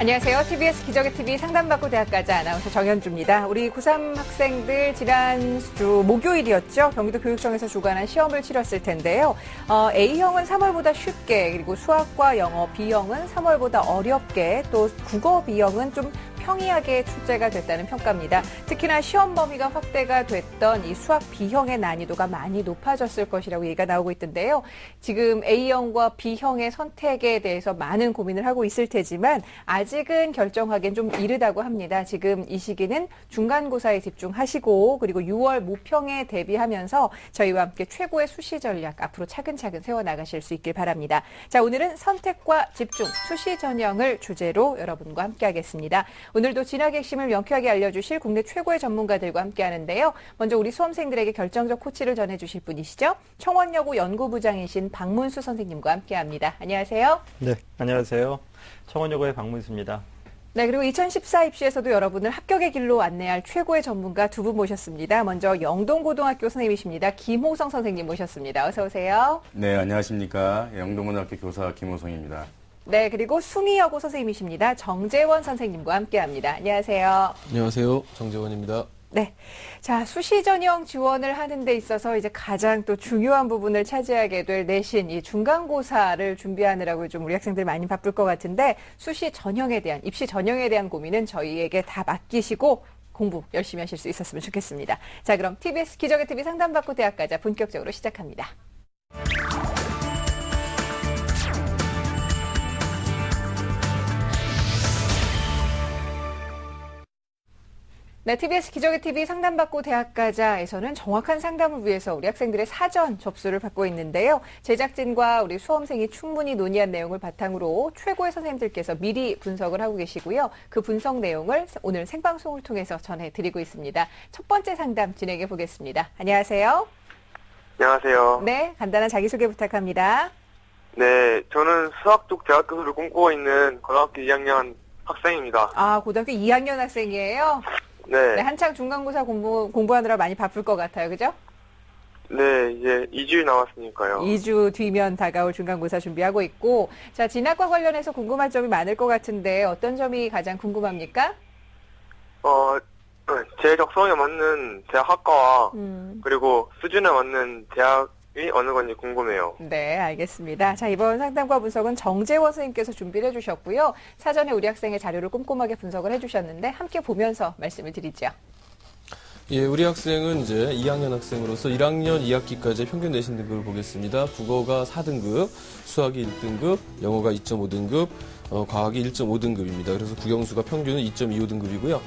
안녕하세요. TBS 기적의 TV 상담받고 대학 가자 아나운서 정현주입니다. 우리 고3 학생들 지난주 목요일이었죠. 경기도 교육청에서 주관한 시험을 치렀을 텐데요. A형은 3월보다 쉽게, 그리고 수학과 영어 B형은 3월보다 어렵게, 또 국어 B형은 좀 평이하게 출제가 됐다는 평가입니다. 특히나 시험 범위가 확대가 됐던 이 수학 B형의 난이도가 많이 높아졌을 것이라고 얘기가 나오고 있던데요. 지금 A형과 B형의 선택에 대해서 많은 고민을 하고 있을 테지만 아직은 결정하기엔 좀 이르다고 합니다. 지금 이 시기는 중간고사에 집중하시고, 그리고 6월 모평에 대비하면서 저희와 함께 최고의 수시 전략 앞으로 차근차근 세워나가실 수 있길 바랍니다. 자, 오늘은 선택과 집중, 수시 전형을 주제로 여러분과 함께하겠습니다. 오늘도 진학의 핵심을 명쾌하게 알려주실 국내 최고의 전문가들과 함께하는데요. 먼저 우리 수험생들에게 결정적 코치를 전해주실 분이시죠. 청원여고 연구부장이신 박문수 선생님과 함께합니다. 안녕하세요. 네, 안녕하세요. 청원여고의 박문수입니다. 네, 그리고 2014 입시에서도 여러분을 합격의 길로 안내할 최고의 전문가 두 분 모셨습니다. 먼저 영동고등학교 선생님이십니다. 김호성 선생님 모셨습니다. 어서 오세요. 네, 안녕하십니까. 영동고등학교 교사 김호성입니다. 네, 그리고 수미여고 선생님이십니다. 정재원 선생님과 함께합니다. 안녕하세요. 안녕하세요. 정재원입니다. 네. 자, 수시 전형 지원을 하는 데 있어서 이제 가장 또 중요한 부분을 차지하게 될 내신, 이 중간고사를 준비하느라고 좀 우리 학생들 많이 바쁠 것 같은데, 수시 전형에 대한, 입시 전형에 대한 고민은 저희에게 다 맡기시고 공부 열심히 하실 수 있었으면 좋겠습니다. 자, 그럼 TBS 기적의 TV 상담받고 대학 가자 본격적으로 시작합니다. 네, TBS 기적의 TV 상담받고 대학 가자에서는 정확한 상담을 위해서 우리 학생들의 사전 접수를 받고 있는데요. 제작진과 우리 수험생이 충분히 논의한 내용을 바탕으로 최고의 선생님들께서 미리 분석을 하고 계시고요. 그 분석 내용을 오늘 생방송을 통해서 전해드리고 있습니다. 첫 번째 상담 진행해 보겠습니다. 안녕하세요. 안녕하세요. 네, 간단한 자기소개 부탁합니다. 네, 저는 수학 쪽 대학 교수를 꿈꾸고 있는 고등학교 2학년 학생입니다. 아, 고등학교 2학년 학생이에요? 네. 네, 한창 중간고사 공부하느라 많이 바쁠 것 같아요. 그죠? 네, 이제 2주일 남았으니까요. 2주 뒤면 다가올 중간고사 준비하고 있고, 자, 진학과 관련해서 궁금한 점이 많을 것 같은데 어떤 점이 가장 궁금합니까? 제 적성에 맞는 대학 학과와 그리고 수준에 맞는 대학이 어느 건지 궁금해요. 네, 알겠습니다. 자, 이번 상담과 분석은 정재원 선생님께서 준비를 해주셨고요. 사전에 우리 학생의 자료를 꼼꼼하게 분석을 해주셨는데 함께 보면서 말씀을 드리죠. 예, 우리 학생은 이제 2학년 학생으로서 1학년 2학기까지의 평균 내신 등급을 보겠습니다. 국어가 4등급, 수학이 1등급, 영어가 2.5등급, 과학이 1.5등급입니다. 그래서 국영수가 평균은 2.25등급이고요.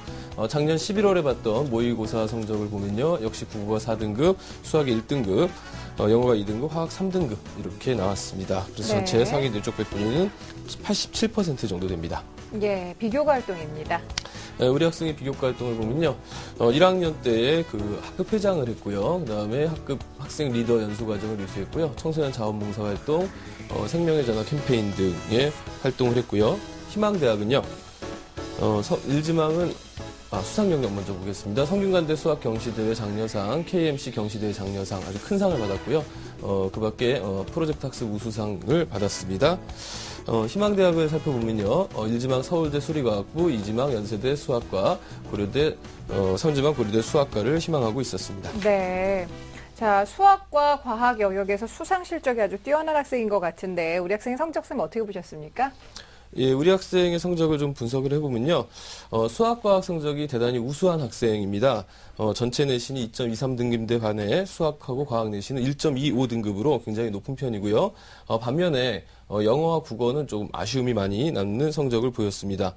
작년 11월에 봤던 모의고사 성적을 보면요. 역시 국어가 4등급, 수학이 1등급, 영어가 2등급, 화학 3등급 이렇게 나왔습니다. 그래서 네. 제 상위 내적 배분율은 87% 정도 됩니다. 예, 비교과 활동입니다. 우리 학생의 비교과 활동을 보면요. 1학년 때에 그 학급 회장을 했고요. 그 다음에 학생 리더 연수 과정을 이수했고요. 청소년 자원봉사 활동, 생명의 전화 캠페인 등의 활동을 했고요. 희망대학은요. 일지망은 수상 영역 먼저 보겠습니다. 성균관대 수학 경시대회 장려상, KMC 경시대회 장려상 아주 큰 상을 받았고요. 그 밖에 프로젝트 학습 우수상을 받았습니다. 희망대학을 살펴보면요. 1지망 서울대 수리과학부, 2지망 연세대 수학과, 고려대, 3지망 고려대 수학과를 희망하고 있었습니다. 네. 자, 수학과 과학 영역에서 수상 실적이 아주 뛰어난 학생인 것 같은데 우리 학생의 성적은 어떻게 보셨습니까? 예, 우리 학생의 성적을 좀 분석을 해보면요. 수학과학 성적이 대단히 우수한 학생입니다. 전체 내신이 2.23등급대 반해 수학하고 과학 내신은 1.25등급으로 굉장히 높은 편이고요. 반면에 영어와 국어는 조금 아쉬움이 많이 남는 성적을 보였습니다.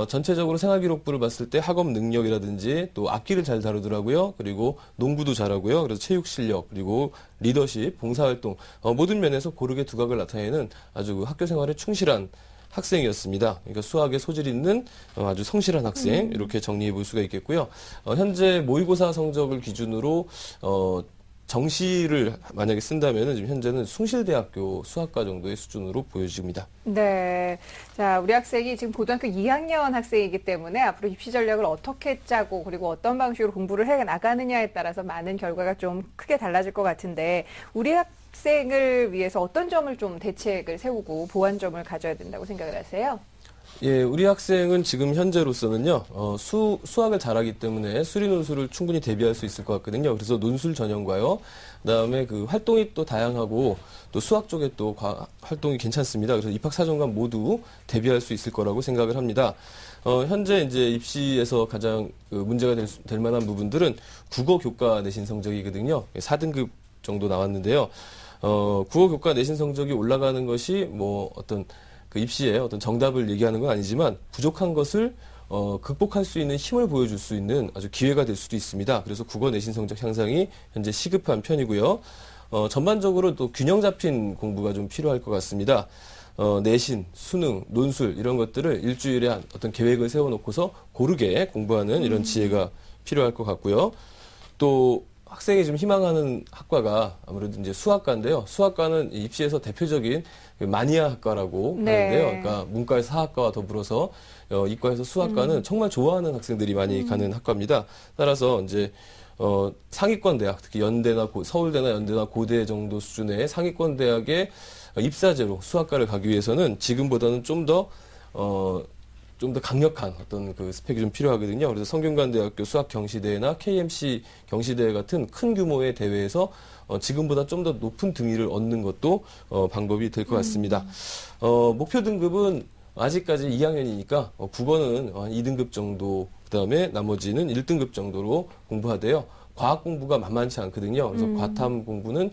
전체적으로 생활기록부를 봤을 때 학업 능력이라든지 또 악기를 잘 다루더라고요. 그리고 농구도 잘하고요. 그래서 체육 실력, 그리고 리더십, 봉사활동 모든 면에서 고르게 두각을 나타내는 아주 학교 생활에 충실한 학생이었습니다. 그러니까 수학에 소질 있는 아주 성실한 학생 이렇게 정리해 볼 수가 있겠고요. 현재 모의고사 성적을 기준으로 정시를 만약에 쓴다면은 지금 현재는 숭실대학교 수학과 정도의 수준으로 보여집니다. 네. 자, 우리 학생이 지금 고등학교 2학년 학생이기 때문에 앞으로 입시 전략을 어떻게 짜고 그리고 어떤 방식으로 공부를 해 나가느냐에 따라서 많은 결과가 좀 크게 달라질 것 같은데 우리 학생을 위해서 어떤 점을 좀 대책을 세우고 보완점을 가져야 된다고 생각을 하세요? 예, 우리 학생은 지금 현재로서는요, 수학을 잘하기 때문에 수리 논술을 충분히 대비할 수 있을 것 같거든요. 그래서 논술 전형과요, 그다음에 그 활동이 또 다양하고 또 수학 쪽에 또 활동이 괜찮습니다. 그래서 입학사정관 모두 대비할 수 있을 거라고 생각을 합니다. 현재 이제 입시에서 가장 문제가 될 만한 부분들은 국어 교과 내신 성적이거든요. 4등급 정도 나왔는데요. 국어 교과 내신 성적이 올라가는 것이 뭐 어떤 그 입시에 어떤 정답을 얘기하는 건 아니지만 부족한 것을 극복할 수 있는 힘을 보여줄 수 있는 아주 기회가 될 수도 있습니다. 그래서 국어 내신 성적 향상이 현재 시급한 편이고요. 전반적으로 또 균형 잡힌 공부가 좀 필요할 것 같습니다. 내신, 수능, 논술 이런 것들을 일주일에 어떤 계획을 세워놓고서 고르게 공부하는 이런 지혜가 필요할 것 같고요. 또 학생이 좀 희망하는 학과가 아무래도 이제 수학과인데요. 수학과는 입시에서 대표적인 마니아 학과라고 하는데요. 그러니까 문과에서 사학과와 더불어서 이과에서 수학과는 정말 좋아하는 학생들이 많이 가는 학과입니다. 따라서 이제 상위권 대학, 특히 연대나 서울대나 연대나 고대 정도 수준의 상위권 대학의 입사제로 수학과를 가기 위해서는 지금보다는 좀 더 강력한 어떤 그 스펙이 좀 필요하거든요. 그래서 성균관대학교 수학경시대회나 KMC 경시대회 같은 큰 규모의 대회에서 지금보다 좀 더 높은 등위를 얻는 것도 방법이 될 것 같습니다. 목표 등급은 아직까지 2학년이니까 국어는 한 2등급 정도, 그다음에 나머지는 1등급 정도로 공부하되요. 과학 공부가 만만치 않거든요. 그래서 과탐 공부는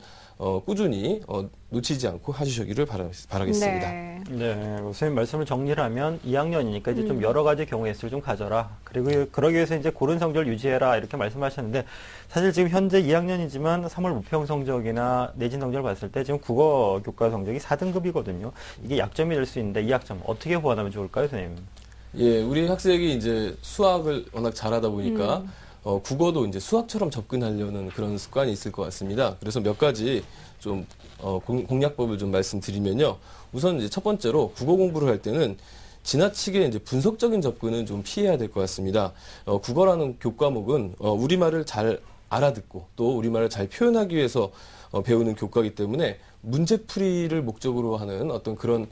꾸준히 놓치지 않고 하시기를 바라겠습니다. 네, 선생님 말씀을 정리를 하면 2학년이니까 이제 좀 여러 가지 경우의 수를 좀 가져라. 그리고 그러기 위해서 이제 고른 성적을 유지해라. 이렇게 말씀하셨는데 사실 지금 현재 2학년이지만 3월 모평 성적이나 내신 성적을 봤을 때 지금 국어 교과 성적이 4등급이거든요. 이게 약점이 될 수 있는데 이 약점 어떻게 보완하면 좋을까요, 선생님? 예, 우리 학생이 이제 수학을 워낙 잘하다 보니까 국어도 이제 수학처럼 접근하려는 그런 습관이 있을 것 같습니다. 그래서 몇 가지 좀 공략법을 좀 말씀드리면요. 우선 이제 첫 번째로 국어 공부를 할 때는 지나치게 이제 분석적인 접근은 좀 피해야 될 것 같습니다. 국어라는 교과목은 우리말을 잘 알아듣고 또 우리말을 잘 표현하기 위해서 배우는 교과이기 때문에 문제풀이를 목적으로 하는 어떤 그런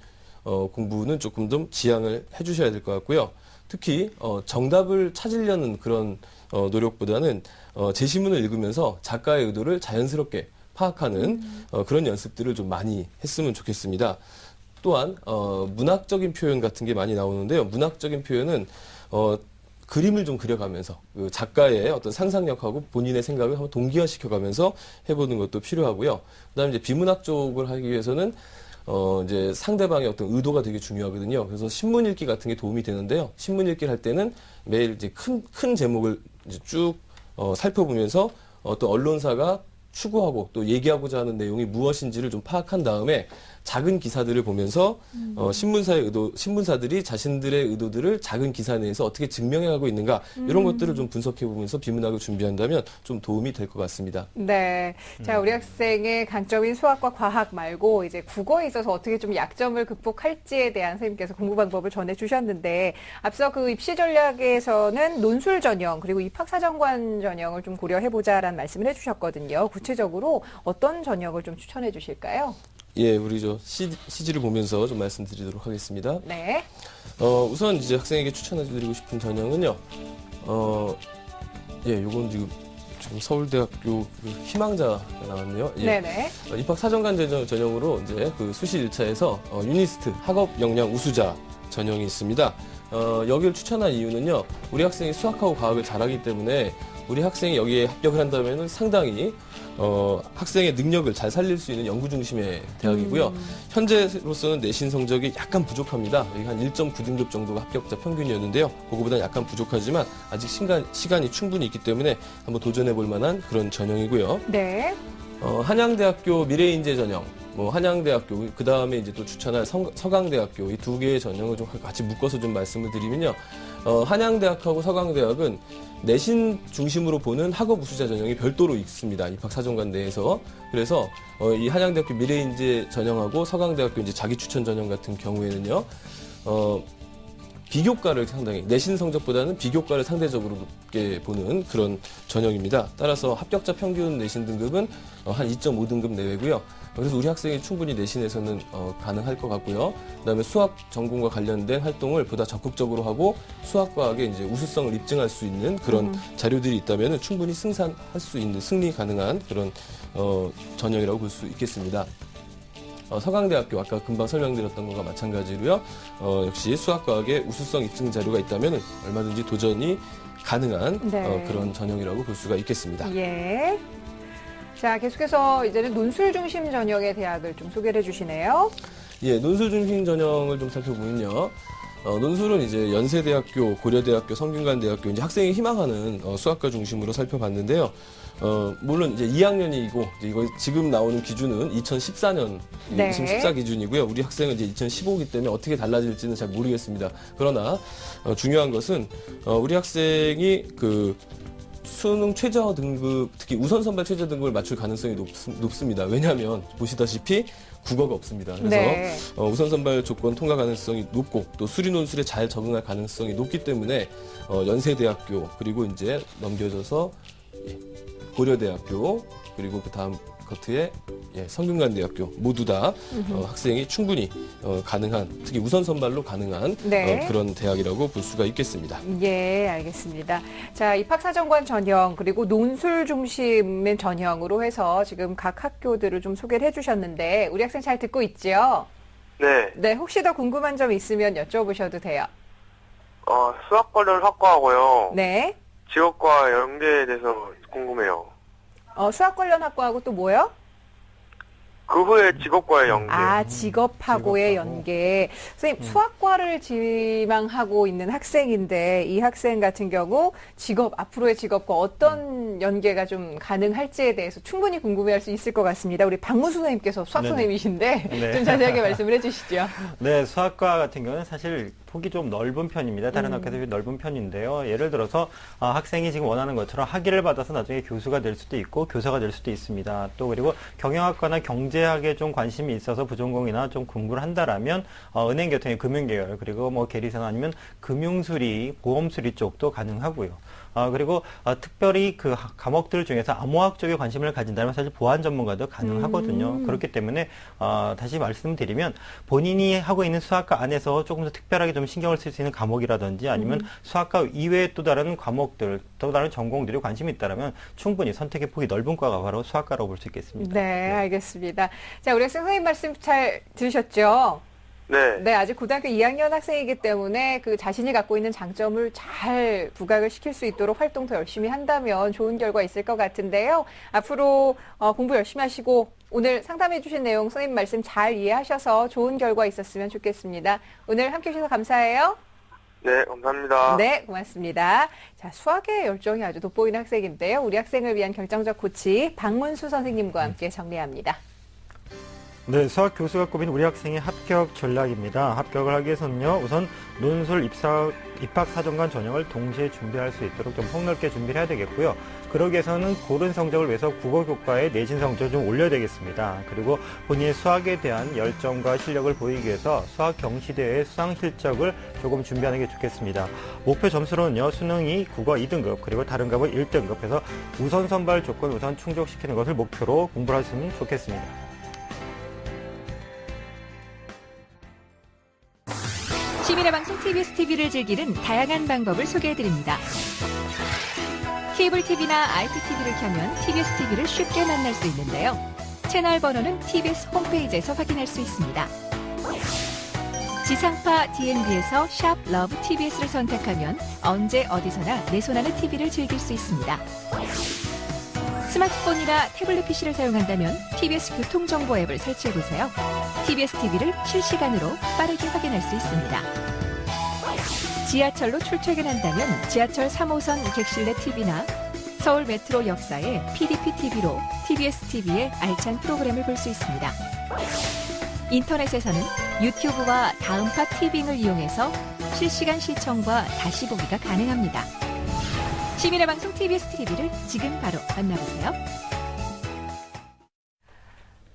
공부는 조금 좀 지양을 해주셔야 될 것 같고요. 특히 정답을 찾으려는 그런 노력보다는 제시문을 읽으면서 작가의 의도를 자연스럽게 파악하는 그런 연습들을 좀 많이 했으면 좋겠습니다. 또한 문학적인 표현 같은 게 많이 나오는데요. 문학적인 표현은 그림을 좀 그려가면서 그 작가의 어떤 상상력하고 본인의 생각을 한번 동기화시켜가면서 해보는 것도 필요하고요. 그다음에 이제 비문학 쪽을 하기 위해서는 이제 상대방의 어떤 의도가 되게 중요하거든요. 그래서 신문 읽기 같은 게 도움이 되는데요. 신문 읽기를 할 때는 매일 이제 큰 제목을 이제 쭉 살펴보면서 어떤 언론사가 추구하고 또 얘기하고자 하는 내용이 무엇인지를 좀 파악한 다음에 작은 기사들을 보면서 신문사들이 자신들의 의도들을 작은 기사 내에서 어떻게 증명해가고 있는가 이런 것들을 좀 분석해보면서 비문학을 준비한다면 좀 도움이 될 것 같습니다. 네, 자 우리 학생의 강점인 수학과 과학 말고 이제 국어에 있어서 어떻게 좀 약점을 극복할지에 대한 선생님께서 공부 방법을 전해주셨는데 앞서 그 입시 전략에서는 논술 전형 그리고 입학사정관 전형을 좀 고려해보자라는 말씀을 해주셨거든요. 구체적으로 어떤 전형을 좀 추천해 주실까요? 예, 우리 CG를 보면서 좀 말씀드리도록 하겠습니다. 네. 우선 이제 학생에게 추천해드리고 싶은 전형은요. 요건 지금 서울대학교 희망자가 나왔네요. 예. 네네. 입학사정관 전형으로 이제 그 수시 1차에서 유니스트 학업 역량 우수자 전형이 있습니다. 여기를 추천한 이유는요. 우리 학생이 수학하고 과학을 잘하기 때문에 우리 학생이 여기에 합격을 한다면 상당히 학생의 능력을 잘 살릴 수 있는 연구 중심의 대학이고요. 현재로서는 내신 성적이 약간 부족합니다. 여기 한 1.9등급 정도가 합격자 평균이었는데요. 그거보다는 약간 부족하지만 아직 시간이 충분히 있기 때문에 한번 도전해 볼 만한 그런 전형이고요. 네. 한양대학교 미래인재 전형, 한양대학교, 그 다음에 이제 또 추천할 서강대학교, 이 두 개의 전형을 좀 같이 묶어서 좀 말씀을 드리면요. 한양대학하고 서강대학은 내신 중심으로 보는 학업 우수자 전형이 별도로 있습니다. 입학사정관 내에서. 그래서, 이 한양대학교 미래인재 전형하고 서강대학교 이제 자기 추천 전형 같은 경우에는요, 비교과를 상당히 내신 성적보다는 비교과를 상대적으로 높게 보는 그런 전형입니다. 따라서 합격자 평균 내신 등급은 한 2.5등급 내외고요. 그래서 우리 학생이 충분히 내신에서는 가능할 것 같고요. 그다음에 수학 전공과 관련된 활동을 보다 적극적으로 하고 수학과학의 이제 우수성을 입증할 수 있는 그런 자료들이 있다면 충분히 승산할 수 있는 승리 가능한 그런 전형이라고 볼 수 있겠습니다. 서강대학교 아까 금방 설명드렸던 것과 마찬가지로요. 역시 수학과학의 우수성 입증 자료가 있다면 얼마든지 도전이 가능한 네. 그런 전형이라고 볼 수가 있겠습니다. 예. 자, 계속해서 이제는 논술 중심 전형의 대학을 좀 소개를 해주시네요. 예, 논술 중심 전형을 좀 살펴보면요. 논술은 이제 연세대학교, 고려대학교, 성균관대학교 이제 학생이 희망하는 수학과 중심으로 살펴봤는데요. 물론 이제 2학년이고 이거 지금 나오는 기준은 2014년, 네. 2014 기준이고요. 우리 학생은 이제 2015이기 때문에 어떻게 달라질지는 잘 모르겠습니다. 그러나 중요한 것은 우리 학생이 그 수능 최저 등급, 특히 우선 선발 최저 등급을 맞출 가능성이 높습니다. 왜냐하면 보시다시피 국어가 없습니다. 그래서 네. 우선 선발 조건 통과 가능성이 높고 또 수리 논술에 잘 적응할 가능성이 높기 때문에 연세대학교 그리고 이제 넘겨져서 고려대학교 그리고 그 다음 커트에 성균관대학교 모두 다 학생이 충분히 가능한 특히 우선 선발로 가능한 네. 그런 대학이라고 볼 수가 있겠습니다. 예, 알겠습니다. 자, 입학사정관 전형 그리고 논술 중심의 전형으로 해서 지금 각 학교들을 좀 소개를 해주셨는데 우리 학생 잘 듣고 있지요? 네. 네, 혹시 더 궁금한 점 있으면 여쭤보셔도 돼요. 수학 관련 학과하고요. 네. 직업과 연계에 대해서 궁금해요. 수학 관련 학과하고 또 뭐요? 그 후에 직업과의 연계. 아, 직업하고의 연계. 선생님, 수학과를 지망하고 있는 학생인데 이 학생 같은 경우 앞으로의 직업과 어떤 연계가 좀 가능할지에 대해서 충분히 궁금해할 수 있을 것 같습니다. 우리 박문수 선생님께서 수학 네네. 선생님이신데 네. 좀 자세하게 말씀을 해주시죠. 네, 수학과 같은 경우는 사실 폭이 좀 넓은 편입니다. 다른 학교에 비해 넓은 편인데요. 예를 들어서 학생이 지금 원하는 것처럼 학위를 받아서 나중에 교수가 될 수도 있고 교사가 될 수도 있습니다. 또 그리고 경영학과나 경제학에 좀 관심이 있어서 부전공이나 좀 공부를 한다라면 은행, 교통의 금융계열 그리고 뭐 계리사나 아니면 금융수리, 보험수리 쪽도 가능하고요. 그리고 특별히 그 과목들 중에서 암호학 쪽에 관심을 가진다면 사실 보안 전문가도 가능하거든요. 그렇기 때문에 다시 말씀드리면 본인이 하고 있는 수학과 안에서 조금 더 특별하게 좀 신경을 쓸 수 있는 과목이라든지 아니면 수학과 이외에 또 다른 과목들, 또 다른 전공들이 관심이 있다면 충분히 선택의 폭이 넓은 과가 바로 수학과라고 볼 수 있겠습니다. 네, 알겠습니다. 자, 우리 학생 선생님 말씀 잘 들으셨죠? 네. 네, 아직 고등학교 2학년 학생이기 때문에 그 자신이 갖고 있는 장점을 잘 부각을 시킬 수 있도록 활동 더 열심히 한다면 좋은 결과 있을 것 같은데요. 앞으로 공부 열심히 하시고 오늘 상담해 주신 내용 선생님 말씀 잘 이해하셔서 좋은 결과 있었으면 좋겠습니다. 오늘 함께 해주셔서 감사해요. 네, 감사합니다. 네, 고맙습니다. 자, 수학의 열정이 아주 돋보이는 학생인데요. 우리 학생을 위한 결정적 코치 박문수 선생님과 함께 정리합니다. 네, 수학 교수가 꼽은 우리 학생의 합격 전략입니다. 합격을 하기 위해서는요, 우선 논술 입학 사정관 전형을 동시에 준비할 수 있도록 좀 폭넓게 준비를 해야 되겠고요. 그러기 위해서는 고른 성적을 위해서 국어교과의 내신 성적을 좀 올려야 되겠습니다. 그리고 본인의 수학에 대한 열정과 실력을 보이기 위해서 수학 경시대회 수상 실적을 조금 준비하는 게 좋겠습니다. 목표 점수로는요, 수능이 국어 2등급, 그리고 다른 과목 1등급 해서 우선 선발 조건 우선 충족시키는 것을 목표로 공부를 하시면 좋겠습니다. 시민의 방송 TBS TV를 즐기는 다양한 방법을 소개해드립니다. 케이블 TV나 IPTV를 켜면 TBS TV를 쉽게 만날 수 있는데요. 채널 번호는 TBS 홈페이지에서 확인할 수 있습니다. 지상파 DNB에서 샵 러브 TBS를 선택하면 언제 어디서나 내 손 안의 TV를 즐길 수 있습니다. 스마트폰이나 태블릿 PC를 사용한다면 TBS 교통정보 앱을 설치해보세요. TBS TV를 실시간으로 빠르게 확인할 수 있습니다. 지하철로 출퇴근한다면 지하철 3호선 객실내 TV나 서울 메트로 역사의 PDP TV로 TBS TV의 알찬 프로그램을 볼 수 있습니다. 인터넷에서는 유튜브와 다음파 티빙을 이용해서 실시간 시청과 다시 보기가 가능합니다. 시민의 방송 TBS TV를 지금 바로 만나보세요.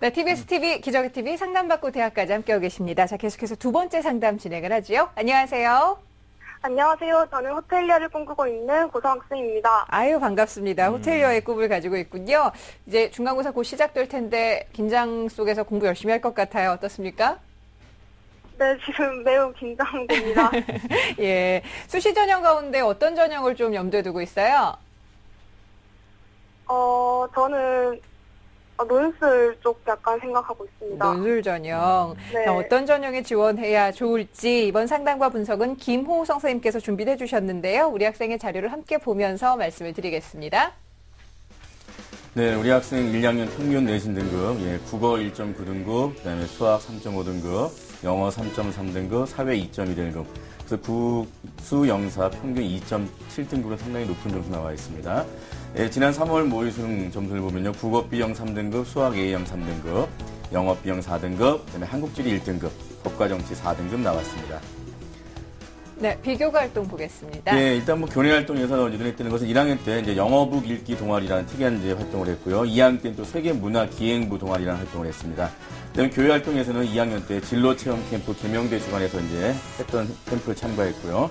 네, TBS TV, 기적의 TV 상담받고 대학까지 함께하고 계십니다. 자, 계속해서 두 번째 상담 진행을 하지요. 안녕하세요. 안녕하세요. 저는 호텔리어를 꿈꾸고 있는 고등학생입니다. 아유, 반갑습니다. 호텔리어의 꿈을 가지고 있군요. 이제 중간고사 곧 시작될 텐데 긴장 속에서 공부 열심히 할 것 같아요. 어떻습니까? 네, 지금 매우 긴장됩니다. 예. 수시 전형 가운데 어떤 전형을 좀 염두에 두고 있어요? 저는 논술 쪽 약간 생각하고 있습니다. 논술 전형. 네. 자, 어떤 전형에 지원해야 좋을지 이번 상담과 분석은 김호우 선생님께서 준비해 주셨는데요. 우리 학생의 자료를 함께 보면서 말씀을 드리겠습니다. 네, 우리 학생 1학년 평균 내신 등급, 국어 1.9등급, 그다음에 수학 3.5등급, 영어 3.3등급, 사회 2.1등급. 그래서 국수 영사 평균 2.7등급은 상당히 높은 점수 나와 있습니다. 지난 3월 모의 수능 점수를 보면요, 국어 B형 3등급, 수학 A형 3등급, 영어 B형 4등급, 그다음에 한국지리 1등급, 법과 정치 4등급 나왔습니다. 네, 비교 활동 보겠습니다. 예, 일단 뭐 교내 활동에서 눈에 띄는 것은 1학년 때 이제 영어북 읽기 동아리라는 특이한 이제 활동을 했고요. 2학년 때는 또 세계 문화 기행부 동아리라는 활동을 했습니다. 그다음에 교회 활동에서는 2학년 때 진로 체험 캠프 계명대 주관에서 이제 했던 캠프를 참가했고요.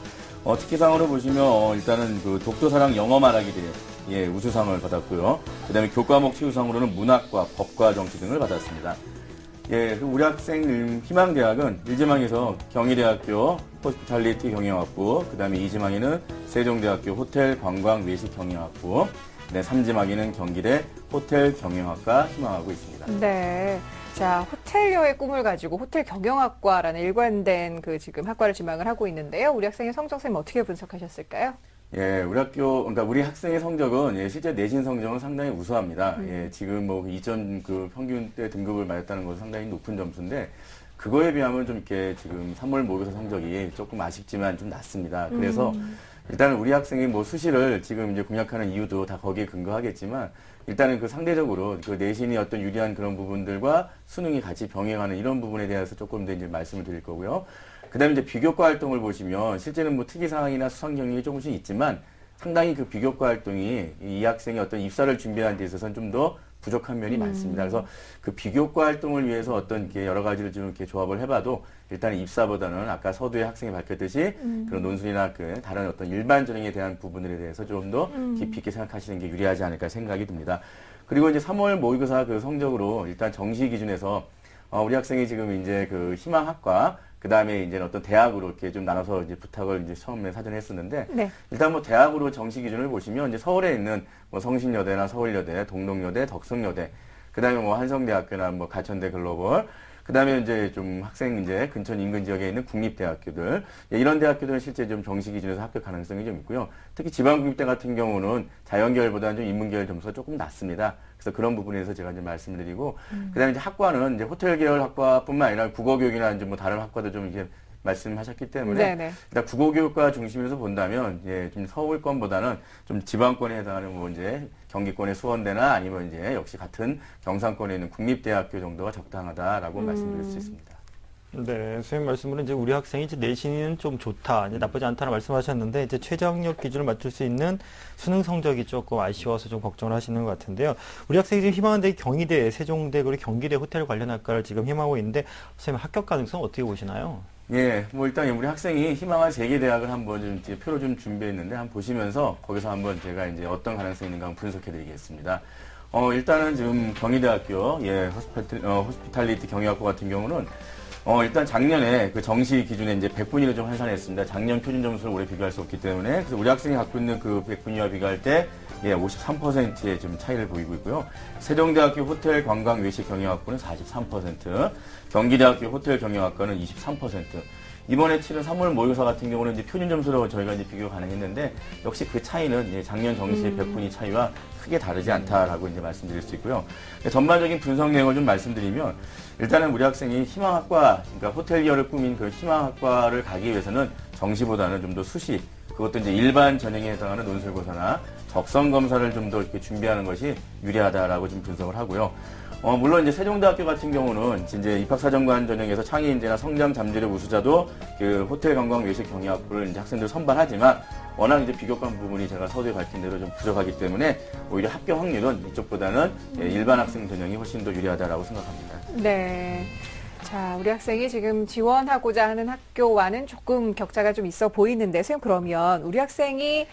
특기상으로 보시면 일단은 그 독도사랑 영어 말하기 대회 우수상을 받았고요. 그다음에 교과목 최우상으로는 문학과 법과 정치 등을 받았습니다. 우리 학생 희망대학은 1지망에서 경희대학교 호스피탈리티 경영학부, 그 다음에 2지망에는 세종대학교 호텔 관광 외식 경영학부, 3지망에는 경기대 호텔 경영학과 희망하고 있습니다. 네. 자, 호텔리어의 꿈을 가지고 호텔 경영학과라는 일관된 그 지금 학과를 지망을 하고 있는데요. 우리 학생의 성적 쌤 어떻게 분석하셨을까요? 그러니까 우리 학생의 성적은 실제 내신 성적은 상당히 우수합니다. 지금 뭐 2점 그 평균 때 등급을 맞았다는 것은 상당히 높은 점수인데 그거에 비하면 좀 이렇게 지금 3월 모의고사 성적이 조금 아쉽지만 좀 낮습니다. 그래서 일단은 우리 학생이 뭐 수시를 지금 이제 공략하는 이유도 다 거기에 근거하겠지만 일단은 그 상대적으로 그 내신이 어떤 유리한 그런 부분들과 수능이 같이 병행하는 이런 부분에 대해서 조금 더 이제 말씀을 드릴 거고요. 그 다음에 이제 비교과 활동을 보시면 실제는 뭐 특이사항이나 수상 경력이 조금씩 있지만 상당히 그 비교과 활동이 이 학생이 어떤 입사를 준비하는 데 있어서는 좀 더 부족한 면이 많습니다. 그래서 그 비교과 활동을 위해서 어떤 이렇게 여러 가지를 좀 이렇게 조합을 해봐도 일단 입사보다는 아까 서두에 학생이 밝혔듯이 그런 논술이나 그 다른 어떤 일반 전형에 대한 부분들에 대해서 좀 더 깊이 있게 생각하시는 게 유리하지 않을까 생각이 듭니다. 그리고 이제 3월 모의고사 그 성적으로 일단 정시 기준에서 우리 학생이 지금 이제 그 희망학과 그 다음에 이제 어떤 대학으로 이렇게 좀 나눠서 이제 부탁을 이제 처음에 사전에 했었는데, 네. 일단 뭐 대학으로 정시 기준을 보시면 이제 서울에 있는 뭐 성신여대나 서울여대, 동덕여대, 덕성여대, 그 다음에 뭐 한성대학교나 뭐 가천대 글로벌, 그 다음에 이제 좀 학생 이제 근처 인근 지역에 있는 국립대학교들, 이런 대학교들은 실제 좀 정시 기준에서 합격 가능성이 좀 있고요. 특히 지방국립대 같은 경우는 자연계열보다는 좀 인문계열 점수가 조금 낮습니다. 그래서 그런 부분에서 제가 이제 말씀을 드리고, 그 다음에 이제 학과는 이제 호텔 계열 학과뿐만 아니라 국어교육이나 이제 뭐 다른 학과도 좀 이렇게 말씀하셨기 때문에, 네네. 일단 국어교육과 중심에서 본다면, 좀 서울권보다는 좀 지방권에 해당하는 뭐 이제 경기권의 수원대나 아니면 이제 역시 같은 경상권에 있는 국립대학교 정도가 적당하다라고 말씀드릴 수 있습니다. 네, 선생님 말씀으로 이제 우리 학생이 이제 내신은 좀 좋다, 이제 나쁘지 않다는 말씀하셨는데 이제 최저학력 기준을 맞출 수 있는 수능 성적이 조금 아쉬워서 좀 걱정을 하시는 것 같은데요. 우리 학생이 지금 희망하는 데 경희대, 세종대 그리고 경기대 호텔 관련 학과를 지금 희망하고 있는데 선생님 합격 가능성 어떻게 보시나요? 뭐 일단 우리 학생이 희망한 3개 대학을 한번 좀 이제 표로 좀 준비했는데 한번 보시면서 거기서 한번 제가 이제 어떤 가능성이 있는가 한번 분석해드리겠습니다. 일단은 지금 경희대학교 호스피탈리티 경영학과 같은 경우는 일단 작년에 그 정시 기준에 이제 100분위를 좀 환산했습니다. 작년 표준 점수를 올해 비교할 수 없기 때문에 그래서 우리 학생이 갖고 있는 그 100분위와 비교할 때 53%의 좀 차이를 보이고 있고요. 세종대학교 호텔 관광 외식 경영학부는 43%, 경기대학교 호텔 경영학과는 23%. 이번에 치른 3월 모의고사 같은 경우는 이제 표준 점수로 저희가 이제 비교 가능했는데 역시 그 차이는 작년 정시의 100분위 차이와 크게 다르지 않다라고 이제 말씀드릴 수 있고요. 전반적인 분석 내용을 좀 말씀드리면 일단은 우리 학생이 희망학과, 그러니까 호텔리어를 꾸민 그 희망학과를 가기 위해서는 정시보다는 좀 더 수시, 그것도 이제 일반 전형에 해당하는 논술고사나 적성 검사를 좀 더 이렇게 준비하는 것이 유리하다라고 좀 분석을 하고요. 물론 이제 세종대학교 같은 경우는 이제 입학사정관 전형에서 창의 인재나 성장 잠재력 우수자도 그 호텔 관광 외식 경영학부를 이제 학생들 선발하지만 워낙 이제 비교과 부분이 제가 서두에 밝힌 대로 좀 부족하기 때문에 오히려 합격 확률은 이쪽보다는 일반 학생 전형이 훨씬 더 유리하다라고 생각합니다. 네. 자, 우리 학생이 지금 지원하고자 하는 학교와는 조금 격차가 좀 있어 보이는데, 선생님 그러면 우리 학생이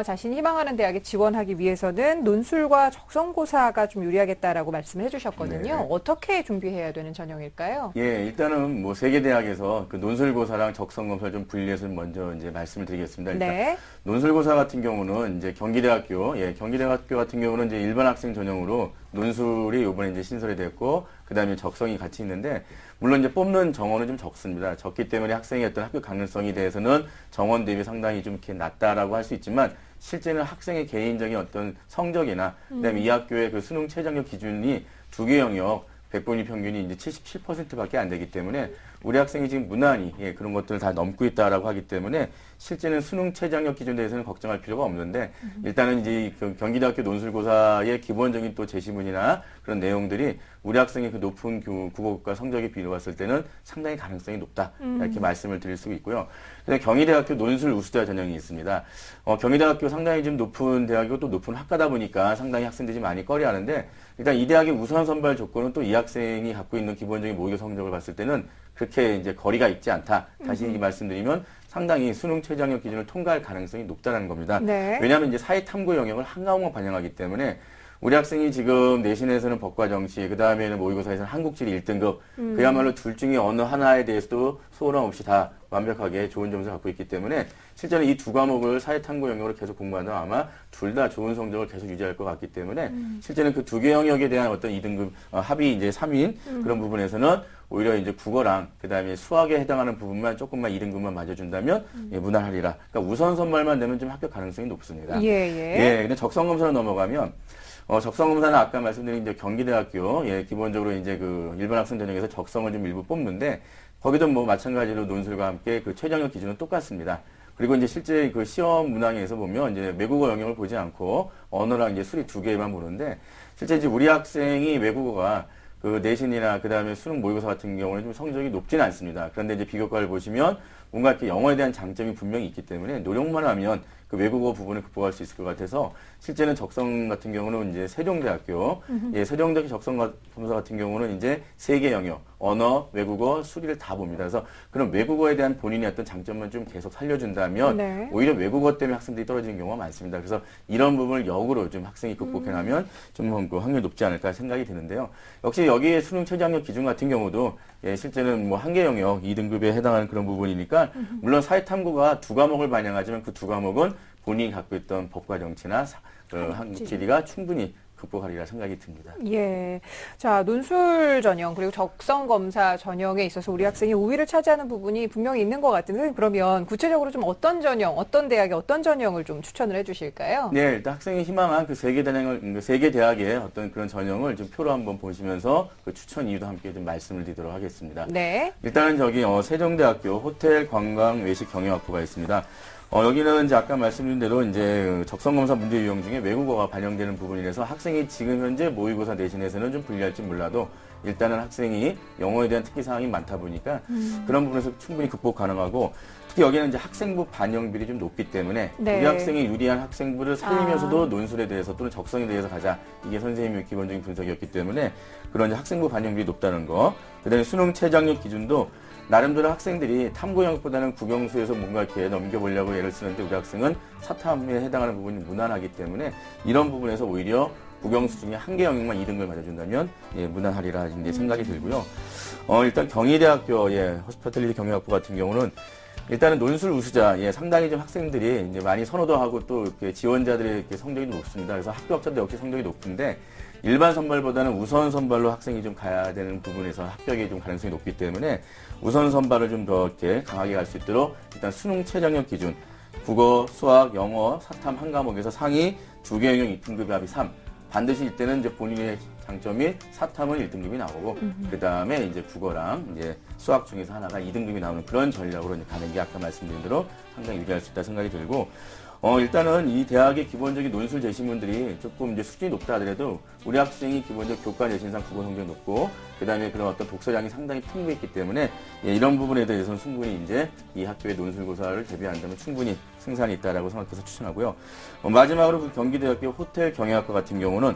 자신이 희망하는 대학에 지원하기 위해서는 논술과 적성고사가 좀 유리하겠다라고 말씀을 해주셨거든요. 네. 어떻게 준비해야 되는 전형일까요? 예, 일단은 뭐 세계 대학에서 그 논술고사랑 적성검사를 좀 분리해서 먼저 이제 말씀을 드리겠습니다. 일단 네. 논술고사 같은 경우는 이제 경기대학교, 경기대학교 같은 경우는 이제 일반 학생 전형으로 논술이 이번에 이제 신설이 됐고, 그 다음에 적성이 같이 있는데, 물론 이제 뽑는 정원은 좀 적습니다. 적기 때문에 학생의 어떤 학교 가능성에 대해서는 정원 대비 상당히 좀 이렇게 낮다라고 할 수 있지만, 실제는 학생의 개인적인 어떤 성적이나, 그 다음에 이 학교의 그 수능 최저학력 기준이 두 개 영역, 100분위 평균이 이제 77%밖에 안 되기 때문에 우리 학생이 지금 무난히 그런 것들을 다 넘고 있다라고 하기 때문에 실제는 수능 최저학력 기준에 대해서는 걱정할 필요가 없는데 일단은 이제 그 경기대학교 논술고사의 기본적인 또 제시문이나 그런 내용들이 우리 학생의 그 높은 국어국가 성적에 비례 봤을 때는 상당히 가능성이 높다 이렇게 말씀을 드릴 수 있고요. 그다음에 경희대학교 논술 우수자 전형이 있습니다. 경희대학교 상당히 좀 높은 대학이고 또 높은 학과다 보니까 상당히 학생들이 많이 꺼려하는데 일단 이 대학의 우선 선발 조건은 또 이 학생이 갖고 있는 기본적인 모의고 성적을 봤을 때는 그렇게 이제 거리가 있지 않다. 다시 말씀드리면 상당히 수능 최저학력 기준을 통과할 가능성이 높다는 겁니다. 네. 왜냐하면 이제 사회 탐구 영역을 한과목만 반영하기 때문에 우리 학생이 지금 내신에서는 법과 정치, 그 다음에는 모의고사에서는 한국지리 1등급, 그야말로 둘 중에 어느 하나에 대해서도 소홀함 없이 다 완벽하게 좋은 점수를 갖고 있기 때문에 실제는 이 두 과목을 사회탐구 영역으로 계속 공부한다면 아마 둘 다 좋은 성적을 계속 유지할 것 같기 때문에 실제는 그 두 개 영역에 대한 어떤 2등급 합이 이제 3인 그런 부분에서는 오히려 이제 국어랑 그 다음에 수학에 해당하는 부분만 조금만 2등급만 맞아준다면 무난하리라. 그러니까 우선 선발만 되면 좀 합격 가능성이 높습니다. 근데 적성검사로 넘어가면 적성검사는 아까 말씀드린 이제 경기대학교, 기본적으로 이제 그 일반 학생 전형에서 적성을 좀 일부 뽑는데, 거기도 뭐 마찬가지로 논술과 함께 그 최저학력 기준은 똑같습니다. 그리고 이제 실제 그 시험 문항에서 보면 이제 외국어 영역을 보지 않고 언어랑 이제 수리 두 개만 보는데, 실제 이제 우리 학생이 외국어가 그 내신이나 그 다음에 수능 모의고사 같은 경우는 좀 성적이 높지는 않습니다. 그런데 이제 비교과를 보시면 뭔가 이렇게 영어에 대한 장점이 분명히 있기 때문에 노력만 하면 그 외국어 부분을 극복할 수 있을 것 같아서 실제는 적성 같은 경우는 이제 세종대학교, 세종대학교 적성검사 같은 경우는 이제 세 개 영역, 언어, 외국어, 수리를 다 봅니다. 그래서 그런 외국어에 대한 본인의 어떤 장점만 좀 계속 살려준다면 오히려 외국어 때문에 학생들이 떨어지는 경우가 많습니다. 그래서 이런 부분을 역으로 좀 학생이 극복해나면 좀 그 확률이 높지 않을까 생각이 드는데요. 역시 여기에 수능 최저학력 기준 같은 경우도 실제는 뭐 한 개 영역 2등급에 해당하는 그런 부분이니까 물론 사회탐구가 두 과목을 반영하지만 그 두 과목은 본인이 갖고 있던 법과 정치나 한국지리가 충분히 극복하리라 생각이 듭니다. 자, 논술 전형 그리고 적성 검사 전형에 있어서 우리 학생이 우위를 차지하는 부분이 분명히 있는 것 같은데 그러면 구체적으로 좀 어떤 전형, 어떤 대학의 어떤 전형을 좀 추천을 해주실까요? 네, 일단 학생이 희망한 그 세 개 대학의 어떤 그런 전형을 좀 표로 한번 보시면서 그 추천 이유도 함께 좀 말씀을 드리도록 하겠습니다. 네. 일단은 저기 세종대학교 호텔 관광 외식 경영학부가 있습니다. 여기는 이제 아까 말씀드린 대로 이제 적성검사 문제 유형 중에 외국어가 반영되는 부분이라서 학생이 지금 현재 모의고사 내신에서는 좀 불리할지 몰라도 일단은 학생이 영어에 대한 특기사항이 많다 보니까 그런 부분에서 충분히 극복 가능하고 특히 여기는 이제 학생부 반영비율이 좀 높기 때문에 우리 학생이 유리한 학생부를 살리면서도 논술에 대해서 또는 적성에 대해서 가자. 이게 선생님의 기본적인 분석이었기 때문에 그런 이제 학생부 반영비율이 높다는 거. 그다음에 수능 최저학력 기준도 나름대로 학생들이 탐구 영역보다는 국영수에서 뭔가 이렇게 넘겨보려고 애를 쓰는데 우리 학생은 사탐에 해당하는 부분이 무난하기 때문에 이런 부분에서 오히려 국영수 중에 한 개 영역만 2등급을 맞아준다면 무난하리라 이제 생각이 들고요. 일단 경희대학교 호스피탈리티 경영학부 같은 경우는 일단은 논술 우수자 상당히 좀 학생들이 이제 많이 선호도 하고 또 이렇게 지원자들의 이렇게 성적이 높습니다. 그래서 학교 합쳐도 역시 성적이 높은데 일반 선발보다는 우선 선발로 학생이 좀 가야 되는 부분에서 합격이 좀 가능성이 높기 때문에 우선 선발을 좀 더 이렇게 강하게 갈 수 있도록 일단 수능 최저학력 기준 국어, 수학, 영어, 사탐 한 과목에서 상위 두 개 영역 2등급의 합이 3. 반드시 이때는 이제 본인의 장점인 사탐은 1등급이 나오고 그 다음에 이제 국어랑 이제 수학 중에서 하나가 2등급이 나오는 그런 전략으로 이제 가는 게 아까 말씀드린 대로 상당히 유리할 수 있다 생각이 들고 일단은 이 대학의 기본적인 논술 제시문들이 조금 이제 수준이 높다 하더라도 우리 학생이 기본적 교과 내신상 국어 성적이 높고 그 다음에 그런 어떤 독서량이 상당히 풍부했기 때문에 이런 부분에 대해서는 충분히 이제 이 학교의 논술고사를 대비한다면 충분히 승산이 있다라고 생각해서 추천하고요. 마지막으로 그 경기대학교 호텔 경영학과 같은 경우는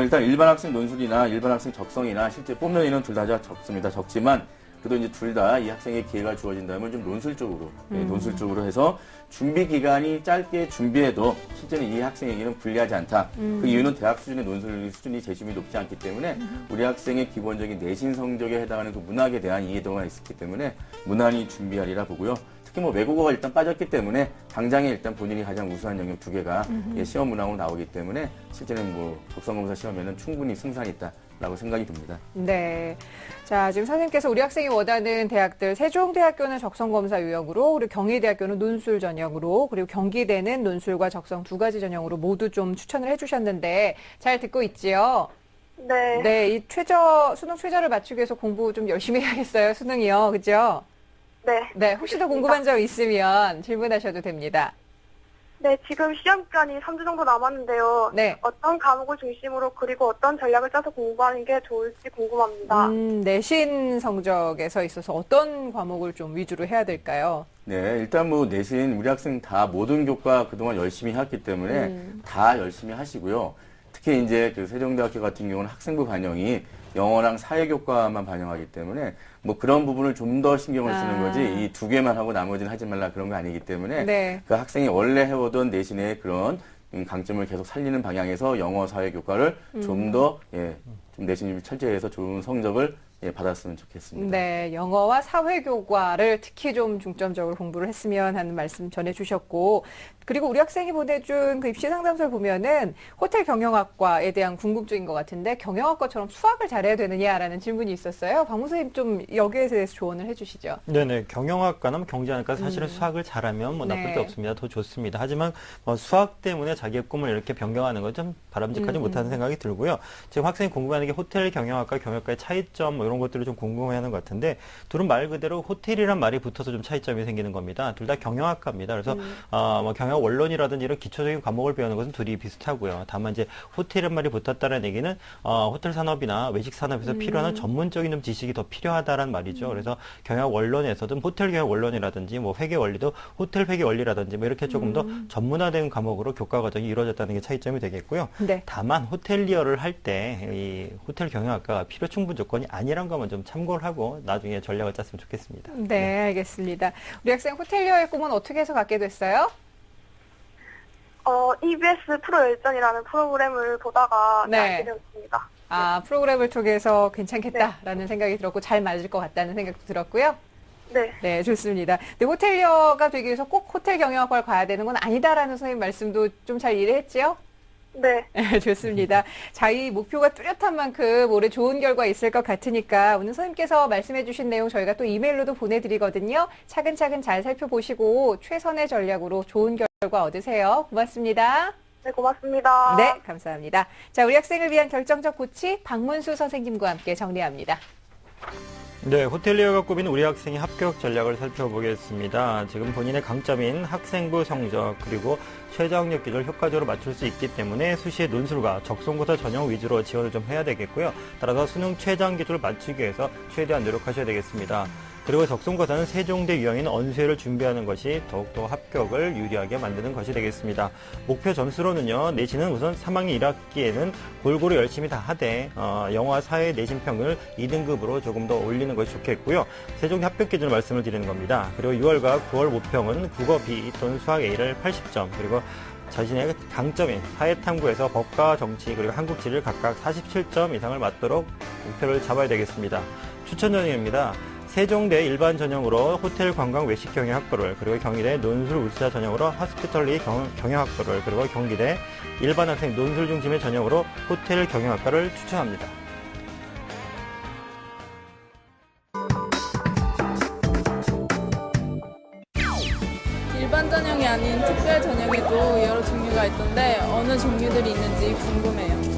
일단 일반 학생 논술이나 일반 학생 적성이나 실제 뽑는 인원 둘 다 적습니다. 적지만 그래도 이제 둘 다 이 학생의 기회가 주어진다면 좀 논술적으로, 논술적으로 해서 준비 기간이 짧게 준비해도 실제는 이 학생에게는 불리하지 않다. 그 이유는 대학 수준의 논술 수준이 재심이 높지 않기 때문에 우리 학생의 기본적인 내신 성적에 해당하는 그 문학에 대한 이해도가 있었기 때문에 무난히 준비하리라 보고요. 특히 뭐 외국어가 일단 빠졌기 때문에 당장에 일단 본인이 가장 우수한 영역 두 개가 시험 문항으로 나오기 때문에 실제는 뭐 적성검사 시험에는 충분히 승산이 있다라고 생각이 듭니다. 네. 자, 지금 선생님께서 우리 학생이 원하는 대학들, 세종대학교는 적성검사 유형으로, 그리고 경희대학교는 논술 전형으로, 그리고 경기대는 논술과 적성 두 가지 전형으로 모두 좀 추천을 해주셨는데 잘 듣고 있지요? 네. 네, 이 수능 최저를 맞추기 위해서 공부 좀 열심히 해야겠어요, 수능이요. 그죠? 네. 네, 혹시 더 궁금한 점 있으면 질문하셔도 됩니다. 네, 지금 시험 기간이 3주 정도 남았는데요. 네. 어떤 과목을 중심으로 그리고 어떤 전략을 짜서 공부하는 게 좋을지 궁금합니다. 내신 성적에서 있어서 어떤 과목을 좀 위주로 해야 될까요? 네, 일단 뭐 내신 우리 학생 다 모든 교과 그동안 열심히 했기 때문에 다 열심히 하시고요. 특히 이제 그 세종대학교 같은 경우는 학생부 반영이 영어랑 사회교과만 반영하기 때문에 뭐 그런 부분을 좀 더 신경을 쓰는 거지 이 두 개만 하고 나머지는 하지 말라 그런 거 아니기 때문에 네. 그 학생이 원래 해오던 내신의 그런 강점을 계속 살리는 방향에서 영어 사회교과를 좀 더 좀 내신 준비 철저히 해서 좋은 성적을 받았으면 좋겠습니다. 네, 영어와 사회교과를 특히 좀 중점적으로 공부를 했으면 하는 말씀 전해주셨고, 그리고 우리 학생이 보내준 그 입시 상담소를 보면은 호텔 경영학과에 대한 궁금증인 것 같은데 경영학과처럼 수학을 잘해야 되느냐라는 질문이 있었어요. 박문 선생님 좀 여기에 대해서 조언을 해주시죠. 네네, 경영학과나 경제학과 사실은 수학을 잘하면 뭐 나쁠 네. 게 없습니다. 더 좋습니다. 하지만 뭐 수학 때문에 자기의 꿈을 이렇게 변경하는 건 좀 바람직하지 못하는 생각이 들고요. 지금 학생이 궁금해하는 게 호텔 경영학과 경영학과의 차이점 뭐 이런 것들을 좀 궁금해하는 것 같은데 둘은 말 그대로 호텔이란 말이 붙어서 좀 차이점이 생기는 겁니다. 둘 다 경영학과입니다. 그래서 뭐 경영 원론이라든지 이런 기초적인 과목을 배우는 것은 둘이 비슷하고요. 다만 이제 호텔이란 말이 붙었다는 얘기는 호텔 산업이나 외식 산업에서 필요한 전문적인 좀 지식이 더 필요하다는 말이죠. 그래서 경영 원론에서든 호텔 경영 원론이라든지 뭐 회계 원리도 호텔 회계 원리라든지 뭐 이렇게 조금 더 전문화된 과목으로 교과 과정이 이루어졌다는 게 차이점이 되겠고요. 네. 다만 호텔리어를 할 때 이 호텔 경영학과가 필요 충분 조건이 아니란 것만 좀 참고를 하고 나중에 전략을 짰으면 좋겠습니다. 네, 알겠습니다. 우리 학생 호텔리어의 꿈은 어떻게 해서 갖게 됐어요? EBS 프로 열전이라는 프로그램을 보다가 네. 알게 되었습니다. 프로그램을 통해서 괜찮겠다라는 생각이 들었고 잘 맞을 것 같다는 생각도 들었고요. 네. 네, 좋습니다. 근데 호텔리어가 되기 위해서 꼭 호텔 경영학과를 가야 되는 건 아니다라는 선생님 말씀도 좀 잘 이해했지요? 네. 좋습니다. 자, 이 목표가 뚜렷한 만큼 올해 좋은 결과 있을 것 같으니까 오늘 선생님께서 말씀해 주신 내용 저희가 또 이메일로도 보내드리거든요. 차근차근 잘 살펴보시고 최선의 전략으로 좋은 결과 얻으세요. 고맙습니다. 네, 고맙습니다. 네, 감사합니다. 자, 우리 학생을 위한 결정적 고치 박문수 선생님과 함께 정리합니다. 네, 호텔리어가 꾸민 우리 학생의 합격 전략을 살펴보겠습니다. 지금 본인의 강점인 학생부 성적 그리고 최저학력 기준을 효과적으로 맞출 수 있기 때문에 수시의 논술과 적성고사 전형 위주로 지원을 좀 해야 되겠고요. 따라서 수능 최저학 기준을 맞추기 위해서 최대한 노력하셔야 되겠습니다. 그리고 적성고사는 세종대 유형인 언수회를 준비하는 것이 더욱더 합격을 유리하게 만드는 것이 되겠습니다. 목표 점수로는요. 내신은 우선 3학년 1학기에는 골고루 열심히 다 하되 영어 사회 내신 평균을 2등급으로 조금 더 올리는 것이 좋겠고요. 세종대 합격 기준을 말씀을 드리는 겁니다. 그리고 6월과 9월 목표는 국어 B 또는 수학 A를 80점 그리고 자신의 강점인 사회탐구에서 법과 정치 그리고 한국지를 각각 47점 이상을 맞도록 목표를 잡아야 되겠습니다. 추천 전형입니다. 세종대 일반 전형으로 호텔 관광 외식 경영학부를 그리고 경희대 논술 우수자 전형으로 하스피털리 경영학부를 그리고 경기대 일반 학생 논술 중심의 전형으로 호텔 경영학과를 추천합니다. 일반 전형이 아닌 특별 전형에도 여러 종류가 있던데 어느 종류들이 있는지 궁금해요.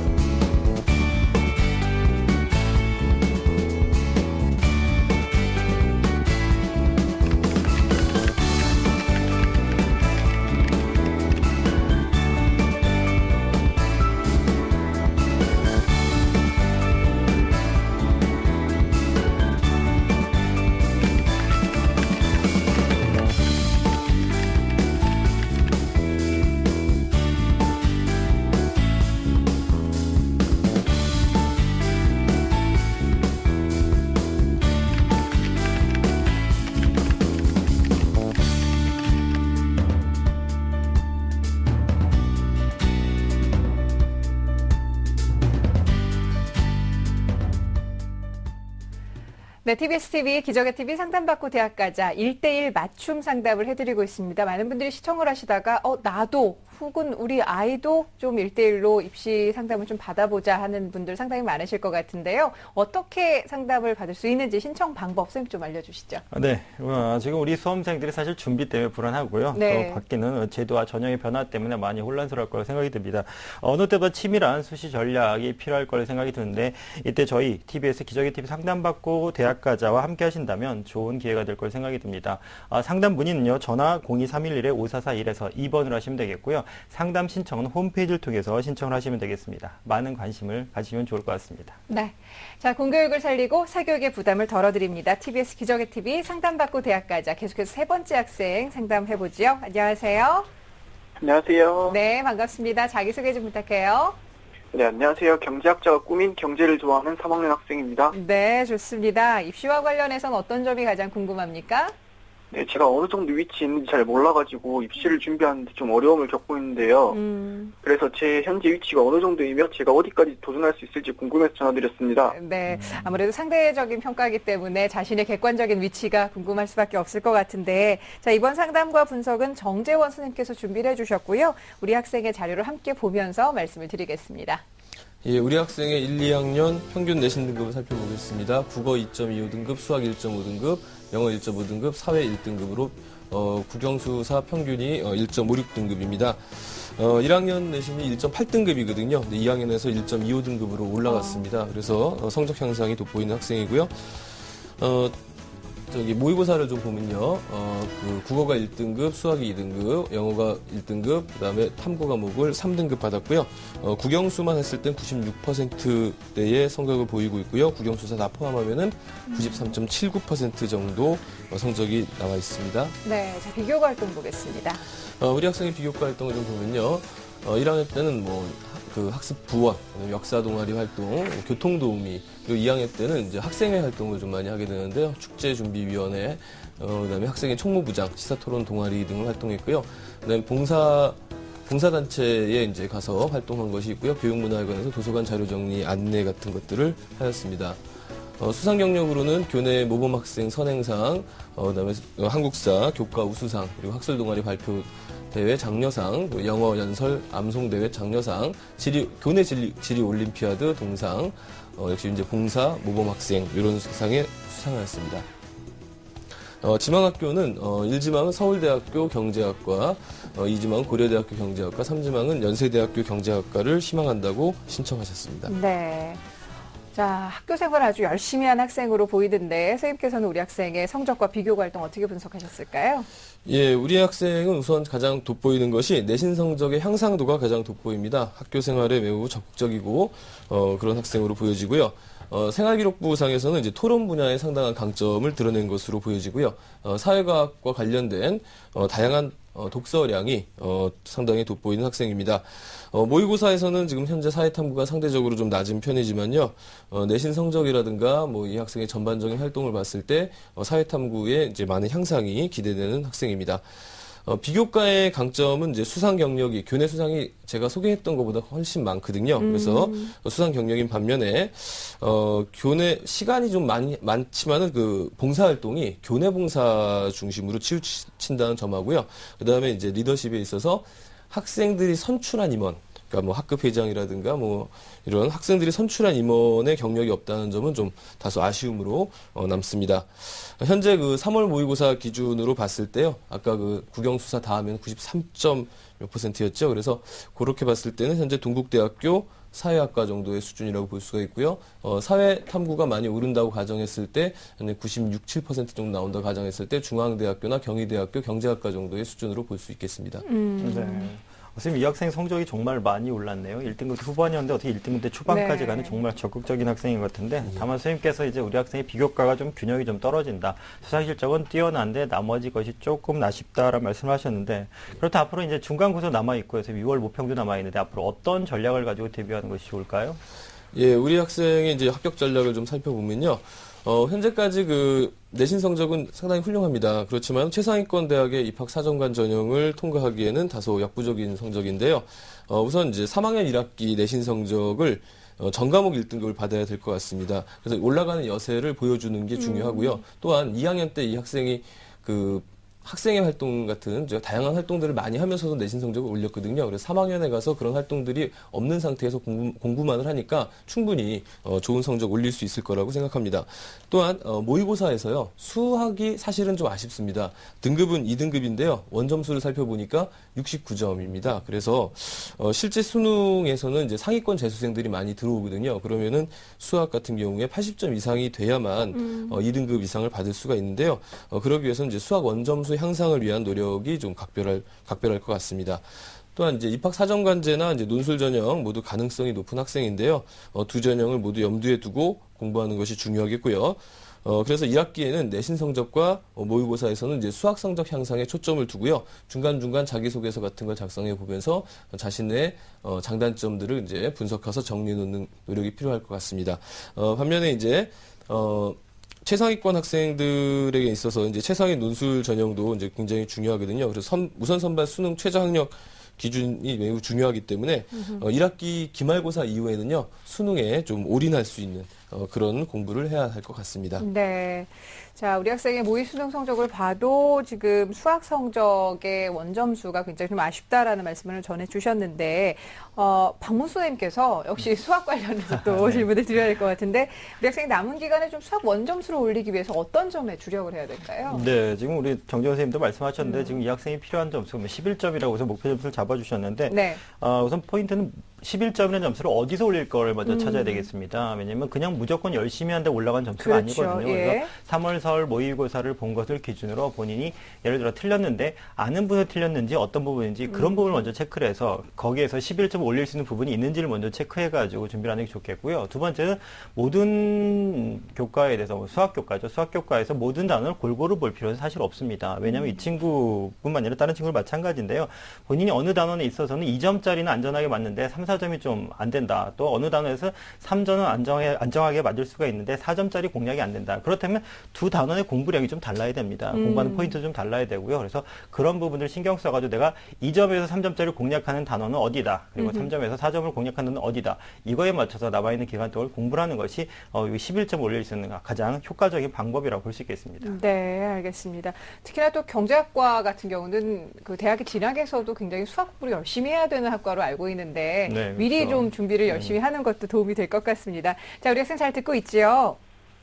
네, TBS TV 기적의 TV 상담받고 대학 가자 1대1 맞춤 상담을 해드리고 있습니다. 많은 분들이 시청을 하시다가 나도 혹은 우리 아이도 좀 1대1로 입시 상담을 좀 받아보자 하는 분들 상당히 많으실 것 같은데요. 어떻게 상담을 받을 수 있는지 신청 방법 선생님 좀 알려주시죠. 네, 지금 우리 수험생들이 사실 준비 때문에 불안하고요. 네. 또 바뀌는 제도와 전형의 변화 때문에 많이 혼란스러울 거라고 생각이 듭니다. 어느 때보다 치밀한 수시 전략이 필요할 거라고 생각이 드는데 이때 저희 TBS 기적의 TV 상담받고 대학 가자와 함께 하신다면 좋은 기회가 될 걸 생각이 듭니다. 상담 문의는요. 전화 02311-5441에서 2번으로 하시면 되겠고요. 상담 신청은 홈페이지를 통해서 신청을 하시면 되겠습니다. 많은 관심을 가지면 좋을 것 같습니다. 네. 자, 공교육을 살리고 사교육의 부담을 덜어드립니다. TBS 기적의 TV 상담받고 대학 가자. 계속해서 세 번째 학생 상담해보지요. 안녕하세요. 안녕하세요. 네, 반갑습니다. 자기소개 좀 부탁해요. 네, 안녕하세요. 경제학자가 꾸민 경제를 좋아하는 3학년 학생입니다. 네, 좋습니다. 입시와 관련해서는 어떤 점이 가장 궁금합니까? 네, 제가 어느 정도 위치에 있는지 잘 몰라가지고 입시를 준비하는데 좀 어려움을 겪고 있는데요. 그래서 제 현재 위치가 어느 정도이며 제가 어디까지 도전할 수 있을지 궁금해서 전화드렸습니다. 네, 아무래도 상대적인 평가이기 때문에 자신의 객관적인 위치가 궁금할 수밖에 없을 것 같은데, 자, 이번 상담과 분석은 정재원 선생님께서 준비를 해주셨고요. 우리 학생의 자료를 함께 보면서 말씀을 드리겠습니다. 예, 우리 학생의 1, 2학년 평균 내신 등급을 살펴보겠습니다. 국어 2.25등급, 수학 1.5등급, 영어 1.5등급, 사회 1등급으로 국영수사 평균이 1.56등급입니다. 1학년 내신이 1.8등급이거든요. 2학년에서 1.25등급으로 올라갔습니다. 그래서 성적 향상이 돋보이는 학생이고요. 모의고사를 좀 보면요. 국어가 1등급, 수학이 2등급, 영어가 1등급, 그 다음에 탐구 과목을 3등급 받았고요. 국영수만 했을 땐 96%대의 성적을 보이고 있고요. 국영수사 다 포함하면은 93.79% 정도 성적이 나와 있습니다. 네, 자, 비교과 활동 보겠습니다. 우리 학생의 비교과 활동을 좀 보면요. 1학년 때는 학습 부원, 역사 동아리 활동, 교통 도우미, 그리고 2학년 때는 이제 학생회 활동을 좀 많이 하게 되는데요. 축제 준비위원회, 그다음에 학생회 총무부장, 시사토론 동아리 등을 활동했고요. 그다음에 봉사단체에 이제 가서 활동한 것이 있고요. 교육문화회관에서 도서관 자료 정리 안내 같은 것들을 하였습니다. 수상 경력으로는 교내 모범학생 선행상, 그다음에 한국사 교과 우수상, 그리고 학술 동아리 발표 대회 장려상, 또 영어 연설 암송 대회 장려상, 교내 지리 올림피아드 동상, 역시 이제 봉사 모범 학생 이런 상에 수상하였습니다. 지망학교는 1지망은 서울대학교 경제학과, 2지망은 고려대학교 경제학과, 3지망은 연세대학교 경제학과를 희망한다고 신청하셨습니다. 네. 자, 학교 생활을 아주 열심히 한 학생으로 보이던데 선생님께서는 우리 학생의 성적과 비교 활동 어떻게 분석하셨을까요? 예, 우리 학생은 우선 가장 돋보이는 것이 내신 성적의 향상도가 가장 돋보입니다. 학교 생활에 매우 적극적이고 그런 학생으로 보여지고요. 생활기록부상에서는 이제 토론 분야에 상당한 강점을 드러낸 것으로 보여지고요. 사회과학과 관련된 다양한 독서량이 상당히 돋보이는 학생입니다. 모의고사에서는 지금 현재 사회탐구가 상대적으로 좀 낮은 편이지만요. 내신 성적이라든가 이 학생의 전반적인 활동을 봤을 때 사회탐구에 이제 많은 향상이 기대되는 학생입니다. 비교과의 강점은 이제 수상 경력이, 교내 수상이 제가 소개했던 것보다 훨씬 많거든요. 그래서 수상 경력인 반면에, 교내 시간이 좀 많지만은 봉사활동이 교내 봉사 중심으로 치우친다는 점하고요. 그 다음에 이제 리더십에 있어서 학생들이 선출한 임원, 그러니까 학급 회장이라든가 이런 학생들이 선출한 임원의 경력이 없다는 점은 좀 다소 아쉬움으로 남습니다. 현재 3월 모의고사 기준으로 봤을 때요. 아까 국영수사 다 하면 93.몇%였죠. 그래서 그렇게 봤을 때는 현재 동국대학교 사회학과 정도의 수준이라고 볼 수가 있고요. 사회 탐구가 많이 오른다고 가정했을 때, 96, 7% 정도 나온다고 가정했을 때 중앙대학교나 경희대학교 경제학과 정도의 수준으로 볼 수 있겠습니다. 네. 선생님, 이 학생 성적이 정말 많이 올랐네요. 1등급 후반이었는데 어떻게 1등급 때 초반까지 가는 정말 적극적인 학생인 것 같은데, 다만 선생님께서 이제 우리 학생의 비교과가 좀 균형이 좀 떨어진다. 수상 실적은 뛰어난데 나머지 것이 조금 아쉽다라는 말씀을 하셨는데, 그렇다 앞으로 이제 중간고사 남아있고요. 6월 모평도 남아있는데 앞으로 어떤 전략을 가지고 대비하는 것이 좋을까요? 예, 우리 학생의 이제 합격 전략을 좀 살펴보면요. 현재까지 내신 성적은 상당히 훌륭합니다. 그렇지만 최상위권 대학의 입학 사정관 전형을 통과하기에는 다소 역부족인 성적인데요. 우선 이제 3학년 1학기 내신 성적을 전 과목 1등급을 받아야 될 것 같습니다. 그래서 올라가는 여세를 보여주는 게 중요하고요. 또한 2학년 때 이 학생이 학생회 활동 같은 다양한 활동들을 많이 하면서도 내신 성적을 올렸거든요. 그래서 3학년에 가서 그런 활동들이 없는 상태에서 공부만을 하니까 충분히 좋은 성적 올릴 수 있을 거라고 생각합니다. 또한 모의고사에서요. 수학이 사실은 좀 아쉽습니다. 등급은 2등급인데요. 원점수를 살펴보니까 69점입니다. 그래서 실제 수능에서는 이제 상위권 재수생들이 많이 들어오거든요. 그러면은 수학 같은 경우에 80점 이상이 돼야만 2등급 이상을 받을 수가 있는데요. 그러기 위해서는 이제 수학 원점수 향상을 위한 노력이 좀 각별할 것 같습니다. 또한 이제 입학 사정관제나 이제 논술 전형 모두 가능성이 높은 학생인데요. 두 전형을 모두 염두에 두고 공부하는 것이 중요하겠고요. 그래서 1학기에는 내신 성적과 모의고사에서는 이제 수학 성적 향상에 초점을 두고요. 중간중간 자기소개서 같은 걸 작성해 보면서 자신의 장단점들을 이제 분석해서 정리해 놓는 노력이 필요할 것 같습니다. 반면에 이제 최상위권 학생들에게 있어서 이제 최상위 논술 전형도 이제 굉장히 중요하거든요. 그래서 우선 선발 수능 최저 학력 기준이 매우 중요하기 때문에 1학기 기말고사 이후에는요 수능에 좀 올인할 수 있는 그런 공부를 해야 할 것 같습니다. 네. 자, 우리 학생의 모의 수능 성적을 봐도 지금 수학 성적의 원점수가 굉장히 좀 아쉽다라는 말씀을 전해주셨는데, 박문수 선생님께서 역시 수학 관련해서 또 질문을 드려야 될 것 같은데, 우리 학생이 남은 기간에 좀 수학 원점수를 올리기 위해서 어떤 점에 주력을 해야 될까요? 네, 지금 우리 정재원 선생님도 말씀하셨는데, 지금 이 학생이 필요한 점수가 11점이라고 해서 목표 점수를 잡아주셨는데, 네. 우선 포인트는 11점이라는 점수를 어디서 올릴 걸 먼저 찾아야 되겠습니다. 왜냐면 그냥 무조건 열심히 한데 올라간 점수가 그렇죠. 아니거든요. 예. 그래서 3월, 4월 모의고사를 본 것을 기준으로 본인이 예를 들어 틀렸는데 아는 부분이 틀렸는지 어떤 부분인지 그런 부분을 먼저 체크를 해서 거기에서 11점 올릴 수 있는 부분이 있는지를 먼저 체크해가지고 준비를 하는 게 좋겠고요. 두 번째는 모든 교과에 대해서 수학 교과죠. 수학 교과에서 모든 단어를 골고루 볼 필요는 사실 없습니다. 왜냐하면 이 친구뿐만 아니라 다른 친구들 마찬가지인데요. 본인이 어느 단원에 있어서는 2점짜리는 안전하게 맞는데 3, 4점이 좀 안 된다. 또 어느 단어에서 3점은 안정하게 맞을 수가 있는데 4점짜리 공략이 안 된다. 그렇다면 두 단원의 공부량이 좀 달라야 됩니다. 공부하는 포인트도 좀 달라야 되고요. 그래서 그런 부분들 신경 써가지고 내가 2점에서 3점짜리 공략하는 단어는 어디다. 그리고 3점에서 4점을 공략하는 단어는 어디다. 이거에 맞춰서 남아있는 기간 동안 공부를 하는 것이 11점 올릴 수 있는 가장 효과적인 방법이라고 볼 수 있겠습니다. 네, 알겠습니다. 특히나 또 경제학과 같은 경우는 그 대학의 진학에서도 굉장히 수학 공부를 열심히 해야 되는 학과로 알고 있는데 네, 미리 그렇죠. 좀 준비를 열심히 하는 것도 도움이 될 것 같습니다. 자, 우리 학생 잘 듣고 있지요?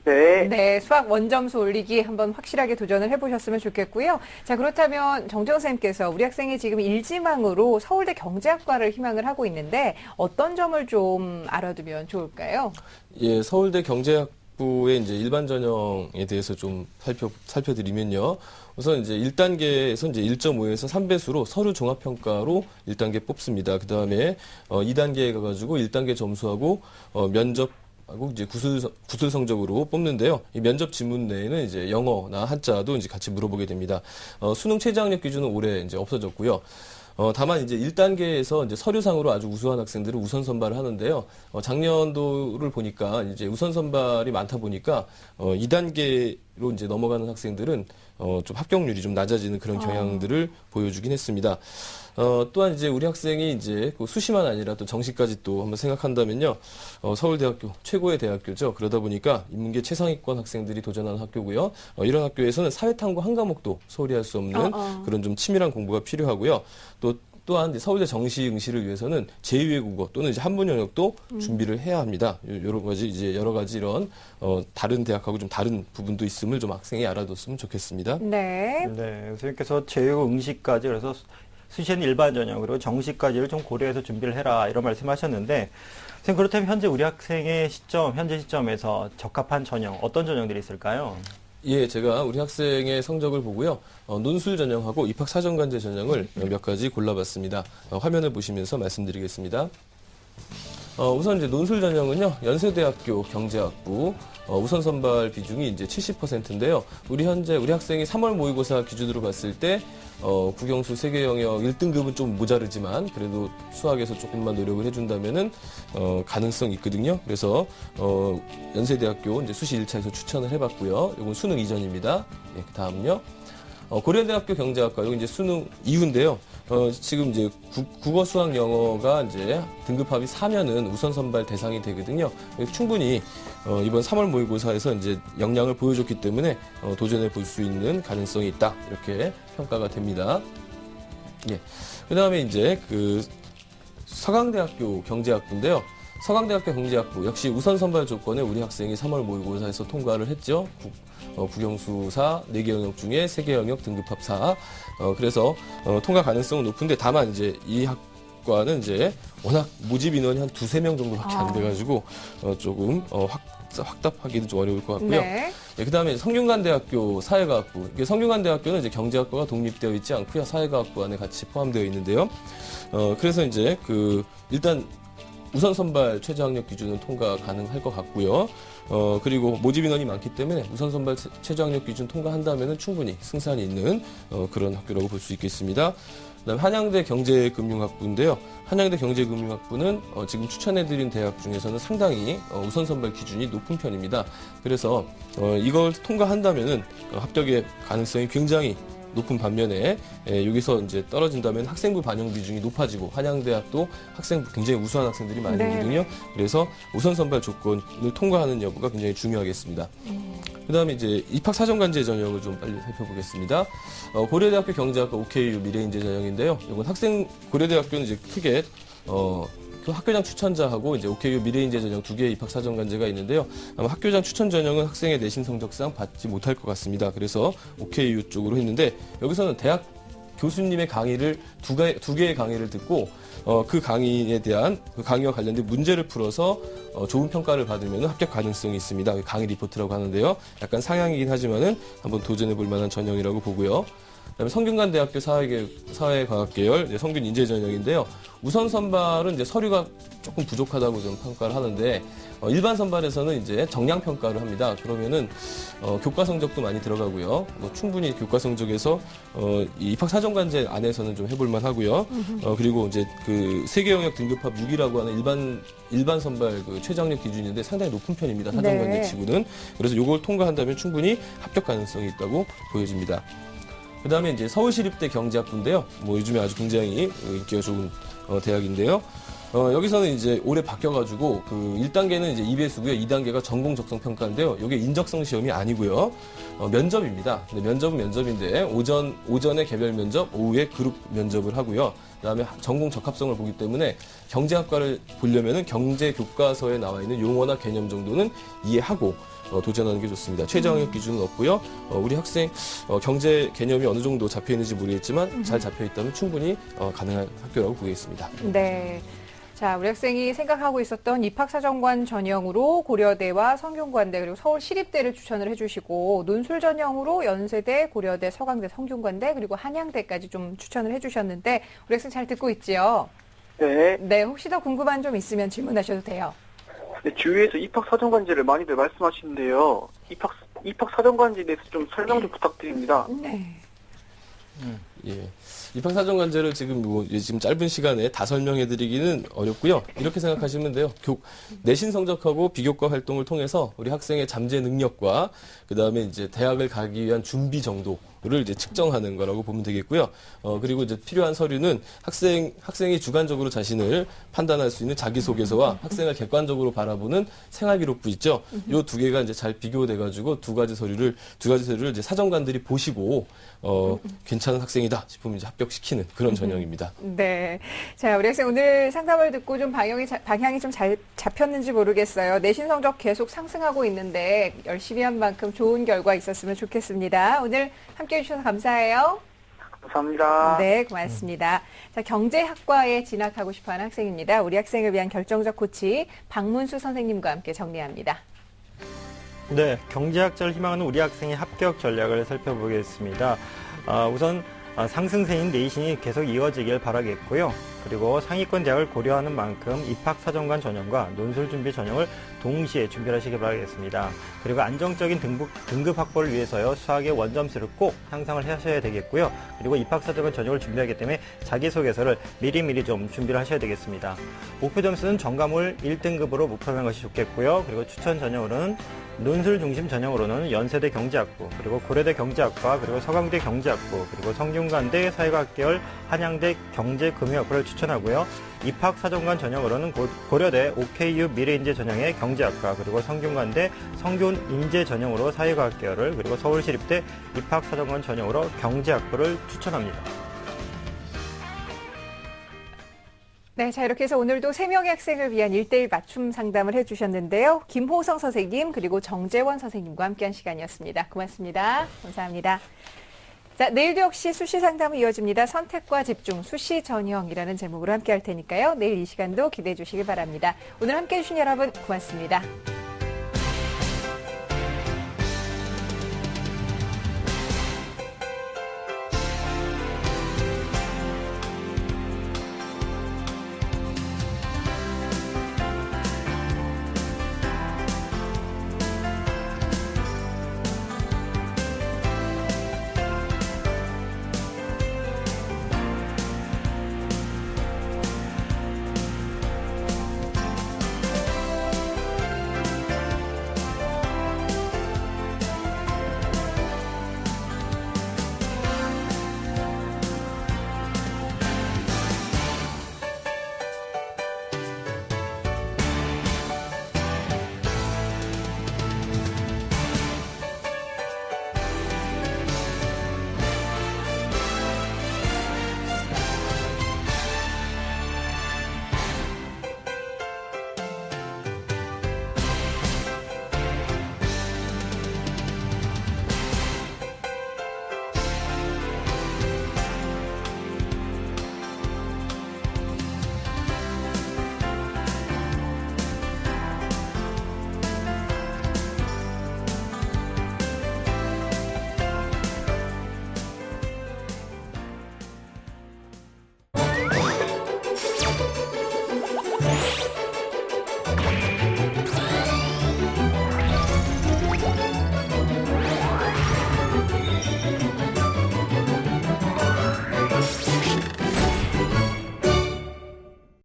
네. 네, 수학 원점수 올리기 한번 확실하게 도전을 해보셨으면 좋겠고요. 자, 그렇다면 정재원 선생님께서 우리 학생이 지금 일지망으로 서울대 경제학과를 희망을 하고 있는데 어떤 점을 좀 알아두면 좋을까요? 예, 서울대 경제학부의 이제 일반 전형에 대해서 좀 살펴드리면요. 우선 이제 1단계에서 이제 1.5에서 3배수로 서류 종합평가로 1단계 뽑습니다. 그 다음에 2단계에 가가지고 1단계 점수하고 면접하고 이제 구술 성적으로 뽑는데요. 이 면접 지문 내에는 이제 영어나 한자도 이제 같이 물어보게 됩니다. 수능 최저학력 기준은 올해 이제 없어졌고요. 다만 이제 1단계에서 이제 서류상으로 아주 우수한 학생들을 우선 선발을 하는데요. 작년도를 보니까 이제 우선 선발이 많다 보니까 2단계로 이제 넘어가는 학생들은 좀 합격률이 좀 낮아지는 그런 경향들을 보여주긴 했습니다. 또한 이제 우리 학생이 이제 그 수시만 아니라 또 정시까지 또 한번 생각한다면요. 서울대학교 최고의 대학교죠. 그러다 보니까 인문계 최상위권 학생들이 도전하는 학교고요. 이런 학교에서는 사회탐구 한 과목도 소홀히 할 수 없는 그런 좀 치밀한 공부가 필요하고요. 또한 이제 서울대 정시 응시를 위해서는 제2외국어 또는 이제 한문 영역도 준비를 해야 합니다. 여러 가지 이런 다른 대학하고 좀 다른 부분도 있음을 좀 학생이 알아뒀으면 좋겠습니다. 네. 네, 선생님께서 제2외국어 응시까지 그래서 수시는 일반 전형으로 정시까지를 좀 고려해서 준비를 해라 이런 말씀하셨는데 선생님 그렇다면 현재 우리 학생의 현재 시점에서 적합한 전형 어떤 전형들이 있을까요? 예, 제가 우리 학생의 성적을 보고요. 논술 전형하고 입학 사정관제 전형을 몇 가지 골라봤습니다. 화면을 보시면서 말씀드리겠습니다. 우선 이제 논술 전형은요, 연세대학교 경제학부 우선 선발 비중이 이제 70%인데요. 우리 학생이 3월 모의고사 기준으로 봤을 때 국영수 세계 영역 1등급은 좀 모자르지만 그래도 수학에서 조금만 노력을 해준다면은 가능성이 있거든요. 그래서 연세대학교 이제 수시 1차에서 추천을 해봤고요. 이건 수능 이전입니다. 네, 그 다음요. 고려대학교 경제학과, 여기 이제 수능 이후인데요. 지금 이제 국어, 수학, 영어가 이제 등급합이 4면은 우선 선발 대상이 되거든요. 충분히 이번 3월 모의고사에서 이제 역량을 보여줬기 때문에 도전해 볼 수 있는 가능성이 있다. 이렇게 평가가 됩니다. 예. 그 다음에 이제 서강대학교 경제학부인데요. 서강대학교 경제학부 역시 우선 선발 조건에 우리 학생이 3월 모의고사에서 통과를 했죠. 국영수사 4개 영역 중에 3개 영역 등급합 4. 그래서 통과 가능성은 높은데 다만 이제 이 학과는 이제 워낙 모집 인원이 한 2-3명 정도밖에 안 돼가지고 조금 확답하기는 좀 어려울 것 같고요. 네. 네, 그다음에 성균관대학교 사회과학부. 이게 성균관대학교는 이제 경제학과가 독립되어 있지 않고요. 사회과학부 안에 같이 포함되어 있는데요. 그래서 이제 일단 우선 선발 최저학력 기준은 통과 가능할 것 같고요. 그리고 모집 인원이 많기 때문에 우선 선발 최저학력 기준 통과한다면은 충분히 승산이 있는 그런 학교라고 볼 수 있겠습니다. 그다음 한양대 경제금융학부인데요. 한양대 경제금융학부는 지금 추천해드린 대학 중에서는 상당히 우선 선발 기준이 높은 편입니다. 그래서 이걸 통과한다면은 합격의 가능성이 굉장히 높은 반면에 여기서 이제 떨어진다면 학생부 반영 비중이 높아지고 한양대학도 학생부 굉장히 우수한 학생들이 많이 오거든요. 그래서 우선 선발 조건을 통과하는 여부가 굉장히 중요하겠습니다. 그다음에 이제 입학 사정관제 전형을 좀 빨리 살펴보겠습니다. 고려대학교 경제학과 OKU 미래인재 전형인데요. 이건 고려대학교는 이제 크게 그 학교장 추천자하고 이제 OKU 미래인재 전형 2개의 입학 사정관제가 있는데요. 아마 학교장 추천 전형은 학생의 내신 성적상 받지 못할 것 같습니다. 그래서 OKU 쪽으로 했는데 여기서는 대학 교수님의 강의를 두 개의 강의를 듣고 그 강의에 대한 그 강의와 관련된 문제를 풀어서 좋은 평가를 받으면 합격 가능성이 있습니다. 강의 리포트라고 하는데요. 약간 상향이긴 하지만은 한번 도전해 볼 만한 전형이라고 보고요. 그다음에 성균관대학교 사회과학계열 성균 인재 전형인데요. 우선 선발은 이제 서류가 조금 부족하다고 좀 평가를 하는데 일반 선발에서는 이제 정량 평가를 합니다. 그러면은 교과 성적도 많이 들어가고요. 충분히 교과 성적에서 이 입학 사정관제 안에서는 좀 해볼 만하고요. 그리고 이제 그 세계 영역 등급합 6이라고 하는 일반 선발 최저학력 기준인데 상당히 높은 편입니다. 사정관제 치고는. 그래서 이걸 통과한다면 충분히 합격 가능성이 있다고 보여집니다. 그 다음에 이제 서울시립대 경제학부인데요. 요즘에 아주 굉장히 인기가 좋은 대학인데요. 여기서는 이제 올해 바뀌어가지고 1단계는 이제 2배수고요. 2단계가 전공 적성 평가인데요. 이게 인적성 시험이 아니고요. 면접입니다. 근데 면접은 면접인데 오전에 개별 면접, 오후에 그룹 면접을 하고요. 그다음에 전공 적합성을 보기 때문에 경제학과를 보려면은 경제 교과서에 나와 있는 용어나 개념 정도는 이해하고 도전하는 게 좋습니다. 최저학력 기준은 없고요. 우리 학생 경제 개념이 어느 정도 잡혀 있는지 모르겠지만 잘 잡혀 있다면 충분히 가능한 학교라고 보겠습니다. 네. 자, 우리 학생이 생각하고 있었던 입학사정관 전형으로 고려대와 성균관대 그리고 서울시립대를 추천을 해주시고 논술 전형으로 연세대, 고려대, 서강대, 성균관대 그리고 한양대까지 좀 추천을 해주셨는데 우리 학생 잘 듣고 있지요? 네. 네, 혹시 더 궁금한 점 있으면 질문하셔도 돼요. 네, 주위에서 입학 사정관제를 많이들 말씀하시는데요. 입학 사정관제에 대해서 좀 설명 좀 부탁드립니다. 네. 예. 입학 사정관제를 지금 짧은 시간에 다 설명해드리기는 어렵고요. 이렇게 생각하시면 돼요. 내신 성적하고 비교과 활동을 통해서 우리 학생의 잠재 능력과 그 다음에 이제 대학을 가기 위한 준비 정도를 이제 측정하는 거라고 보면 되겠고요. 그리고 이제 필요한 서류는 학생이 주관적으로 자신을 판단할 수 있는 자기소개서와 학생을 객관적으로 바라보는 생활기록부 있죠. 이 두 개가 이제 잘 비교돼가지고 두 가지 서류를 이제 사정관들이 보시고 괜찮은 학생이다 싶으면 이제 합격시키는 그런 전형입니다. 네. 자, 우리 학생 오늘 상담을 듣고 좀 방향이 좀 잘 잡혔는지 모르겠어요. 내신 성적 계속 상승하고 있는데 열심히 한 만큼 좋은 결과 있었으면 좋겠습니다. 오늘 함께 해주셔서 감사해요. 감사합니다. 네, 고맙습니다. 자, 경제학과에 진학하고 싶어하는 학생입니다. 우리 학생을 위한 결정적 코치 박문수 선생님과 함께 정리합니다. 네, 경제학자를 희망하는 우리 학생의 합격 전략을 살펴보겠습니다. 우선 상승세인 내신이 계속 이어지길 바라겠고요. 그리고 상위권 대학을 고려하는 만큼 입학사정관 전형과 논술준비 전형을 동시에 준비를 하시기 바라겠습니다. 그리고 안정적인 등급 확보를 위해서요. 수학의 원점수를 꼭 향상을 하셔야 되겠고요. 그리고 입학사정관 전형을 준비하기 때문에 자기소개서를 미리미리 좀 준비를 하셔야 되겠습니다. 목표 점수는 전과물 1등급으로 목표하는 것이 좋겠고요. 그리고 추천 전형으로는 논술 중심 전형으로는 연세대 경제학부, 그리고 고려대 경제학과, 그리고 서강대 경제학부, 그리고 성균관대 사회과학계열, 한양대 경제금융학부를 추천하고요. 입학사정관 전형으로는 고려대 OKU 미래인재 전형의 경제학과, 그리고 성균관대 성균인재 전형으로 사회과학계열을, 그리고 서울시립대 입학사정관 전형으로 경제학부를 추천합니다. 네, 자 이렇게 해서 오늘도 3명의 학생을 위한 1:1 맞춤 상담을 해주셨는데요. 김호성 선생님 그리고 정재원 선생님과 함께한 시간이었습니다. 고맙습니다. 감사합니다. 자, 내일도 역시 수시 상담은 이어집니다. 선택과 집중, 수시 전형이라는 제목으로 함께할 테니까요. 내일 이 시간도 기대해 주시길 바랍니다. 오늘 함께해 주신 여러분 고맙습니다.